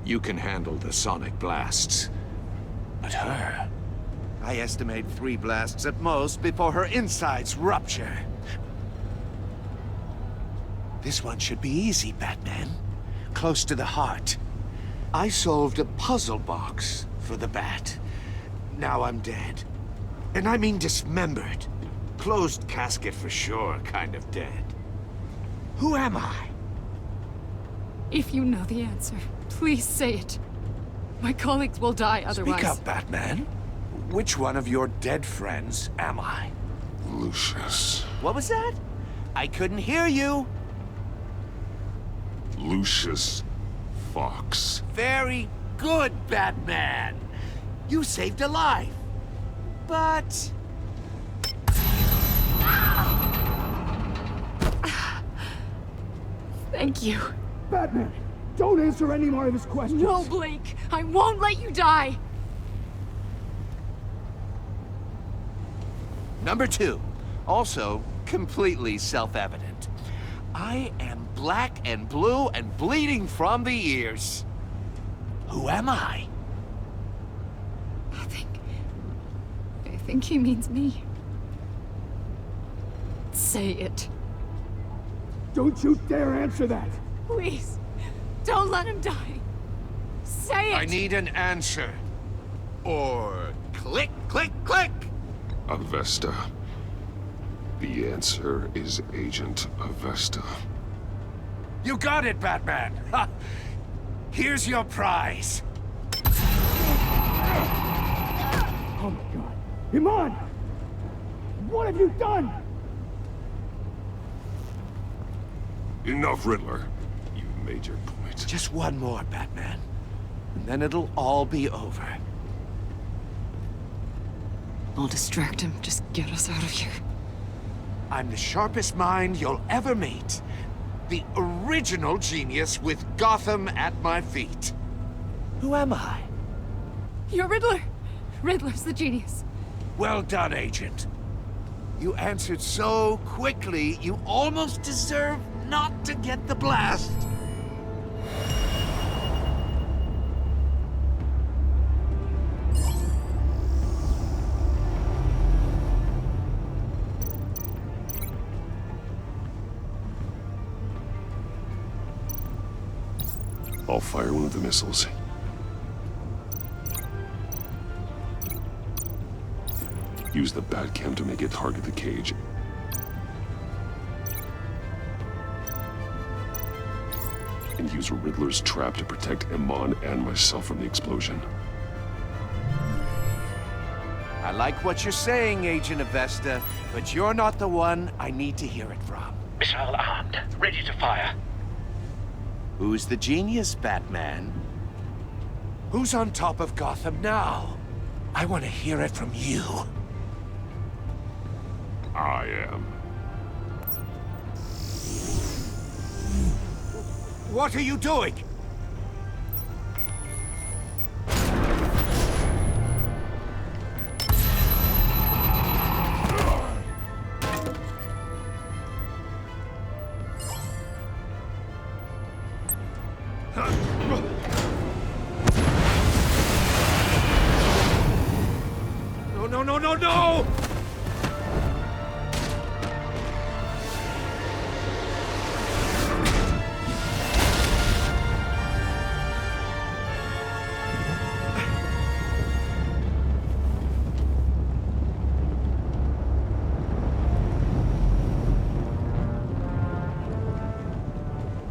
You can handle the sonic blasts. But her... I estimate 3 blasts at most before her insides rupture. This one should be easy, Batman. Close to the heart. I solved a puzzle box for the Bat. Now I'm dead. And I mean dismembered. Closed casket for sure, kind of dead. Who am I? If you know the answer, please say it. My colleagues will die otherwise. Speak up, Batman. Which one of your dead friends am I? Lucius. What was that? I couldn't hear you. Lucius Fox. Very good, Batman. You saved a life. But... Thank you. Batman! Don't answer any more of his questions. No, Blake. I won't let you die. Number 2, also completely self-evident. I am black and blue and bleeding from the ears. Who am I? I think he means me. Say it. Don't you dare answer that! Please, don't let him die. Say it! I need an answer. Or click, click, click! Avesta. The answer is Agent Avesta. You got it, Batman! Ha. Here's your prize. Oh my god. Iman! What have you done? Enough, Riddler. You made your point. Just one more, Batman. And then it'll all be over. I'll distract him. Just get us out of here. I'm the sharpest mind you'll ever meet. The original genius with Gotham at my feet. Who am I? You're Riddler. Riddler's the genius. Well done, Agent. You answered so quickly, you almost deserve not to get the blast. I'll fire one of the missiles. Use the Batcam to make it target the cage. And use Riddler's trap to protect Iman and myself from the explosion. I like what you're saying, Agent Avesta, but you're not the one I need to hear it from. Missile armed, ready to fire. Who's the genius, Batman? Who's on top of Gotham now? I want to hear it from you. I am. What are you doing? No, no, no, no, no!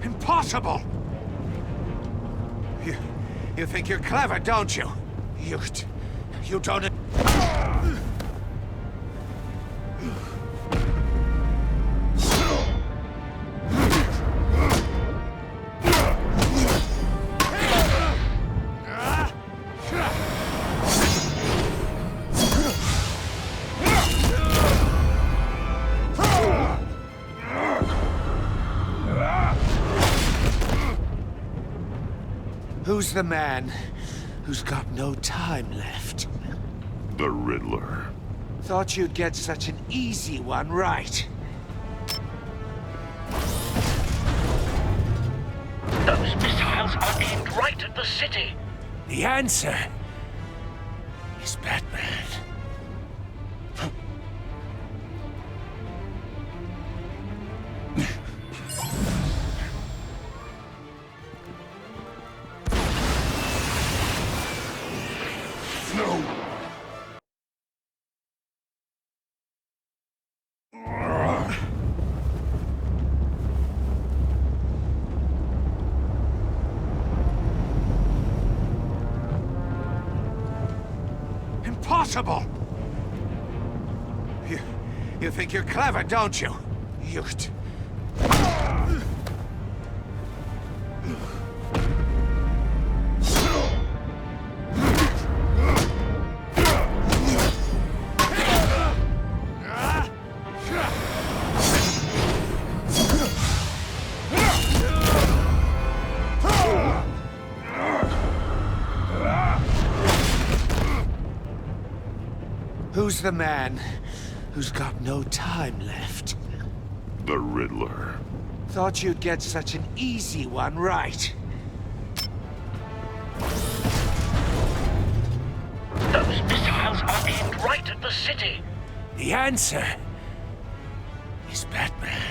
Impossible! You think you're clever, don't you? You don't... Who's the man who's got no time left? The Riddler. Thought you'd get such an easy one right. Those missiles are aimed right at the city. The answer is Batman. Impossible! You think you're clever, don't you? Who's the man who's got no time left? The Riddler. Thought you'd get such an easy one right. Those missiles are aimed right at the city. The answer is Batman.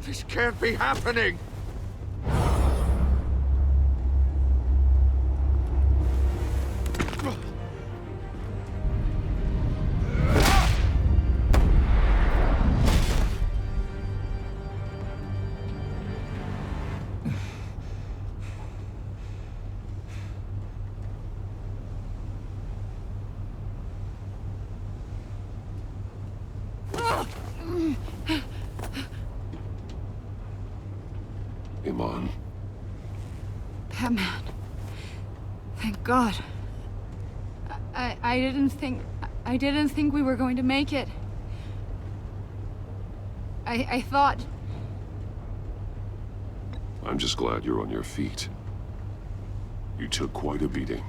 This can't be happening! Iman. Batman. Thank God. I didn't think we were going to make it. I thought... I'm just glad you're on your feet. You took quite a beating.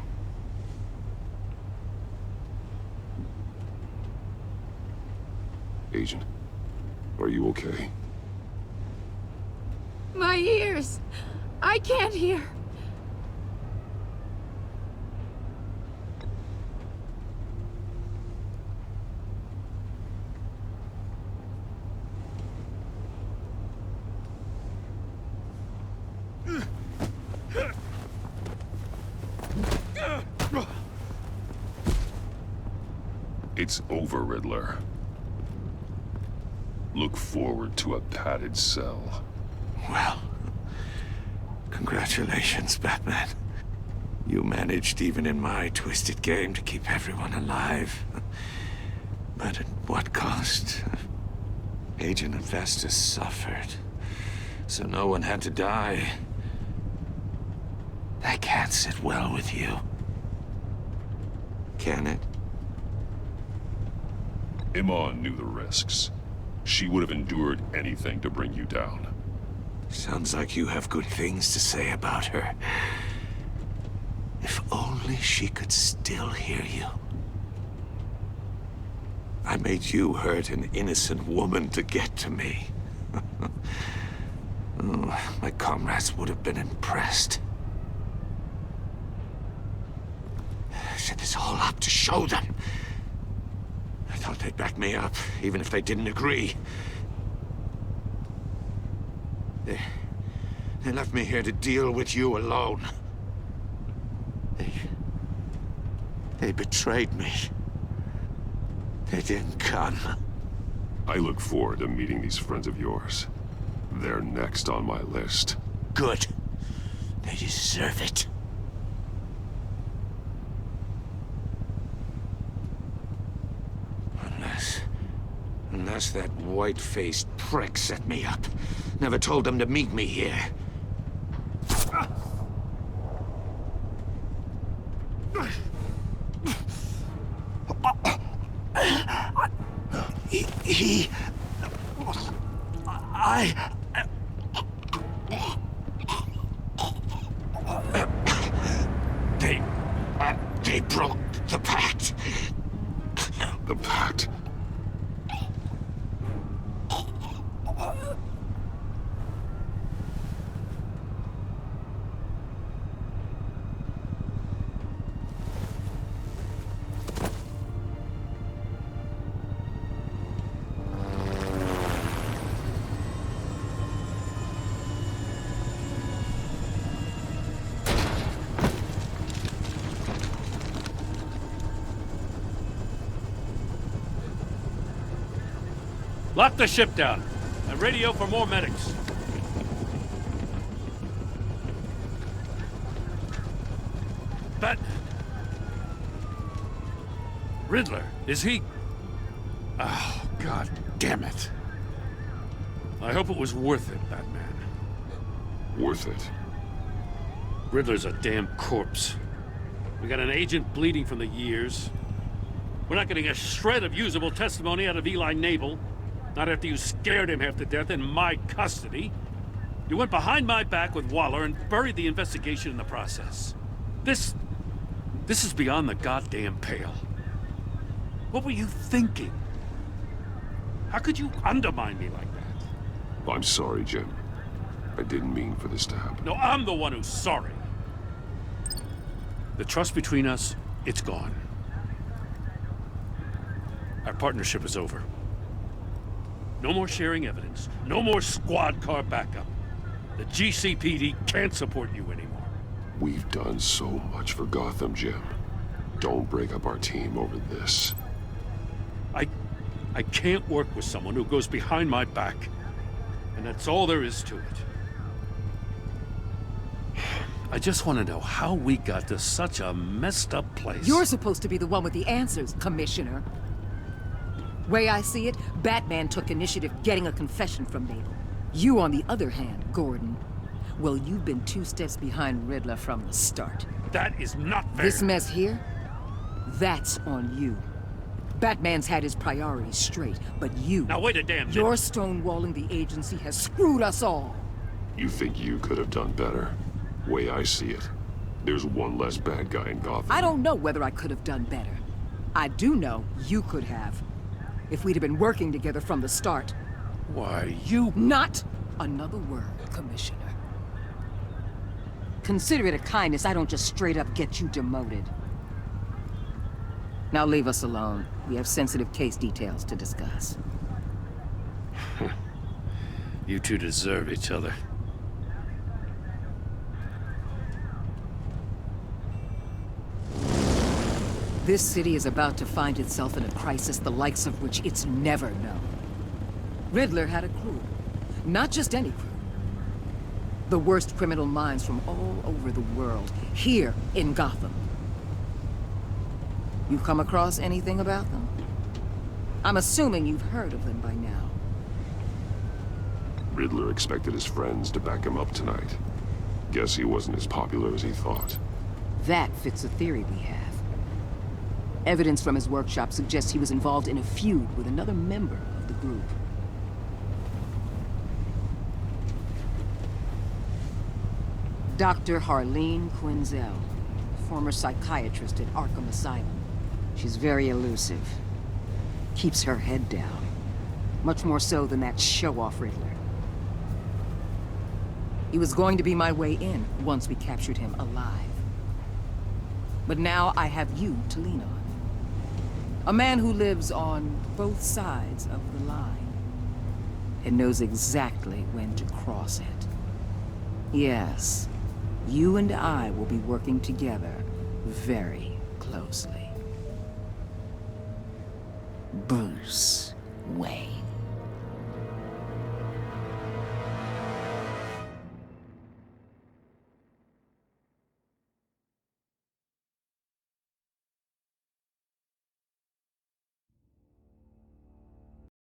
Agent, are you okay? My ears! I can't hear! It's over, Riddler. Look forward to a padded cell. Well, congratulations, Batman. You managed, even in my twisted game, to keep everyone alive. But at what cost? Agent Infestus suffered, so no one had to die. That can't sit well with you. Can it? Iman knew the risks. She would have endured anything to bring you down. Sounds like you have good things to say about her. If only she could still hear you. I made you hurt an innocent woman to get to me. Oh, my comrades would have been impressed. I set this all up to show them. I thought they'd back me up, even if they didn't agree. They left me here to deal with you alone. They betrayed me. They didn't come. I look forward to meeting these friends of yours. They're next on my list. Good. They deserve it. Unless that white-faced prick set me up. Never told them to meet me here. They broke the pact. The pact? Lock the ship down. And radio for more medics. Riddler, is he... Oh, God damn it. I hope it was worth it, Batman. Worth it? Riddler's a damn corpse. We got an agent bleeding from the years. We're not getting a shred of usable testimony out of Eli Nabel. Not after you scared him half to death in my custody. You went behind my back with Waller and buried the investigation in the process. This is beyond the goddamn pale. What were you thinking? How could you undermine me like that? I'm sorry, Jim. I didn't mean for this to happen. No, I'm the one who's sorry. The trust between us, it's gone. Our partnership is over. No more sharing evidence. No more squad car backup. The GCPD can't support you anymore. We've done so much for Gotham, Jim. Don't break up our team over this. I can't work with someone who goes behind my back. And that's all there is to it. I just want to know how we got to such a messed up place. You're supposed to be the one with the answers, Commissioner. Way I see it, Batman took initiative getting a confession from Nabel. You, on the other hand, Gordon, well, you've been 2 steps behind Riddler from the start. That is not fair. This mess here, that's on you. Batman's had his priorities straight, but you... Now wait a damn minute. Your stonewalling the agency has screwed us all. You think you could have done better? Way I see it, there's one less bad guy in Gotham. I don't know whether I could have done better. I do know you could have. If we'd have been working together from the start. Why, you... Not another word, Commissioner. Consider it a kindness I don't just straight up get you demoted. Now leave us alone. We have sensitive case details to discuss. You two deserve each other. This city is about to find itself in a crisis the likes of which it's never known. Riddler had a crew. Not just any crew. The worst criminal minds from all over the world, here in Gotham. You come across anything about them? I'm assuming you've heard of them by now. Riddler expected his friends to back him up tonight. Guess he wasn't as popular as he thought. That fits a theory we have. Evidence from his workshop suggests he was involved in a feud with another member of the group. Dr. Harleen Quinzel, former psychiatrist at Arkham Asylum. She's very elusive. Keeps her head down. Much more so than that show-off Riddler. He was going to be my way in once we captured him alive. But now I have you to lean on. A man who lives on both sides of the line and knows exactly when to cross it. Yes, you and I will be working together very closely. Bruce Wayne.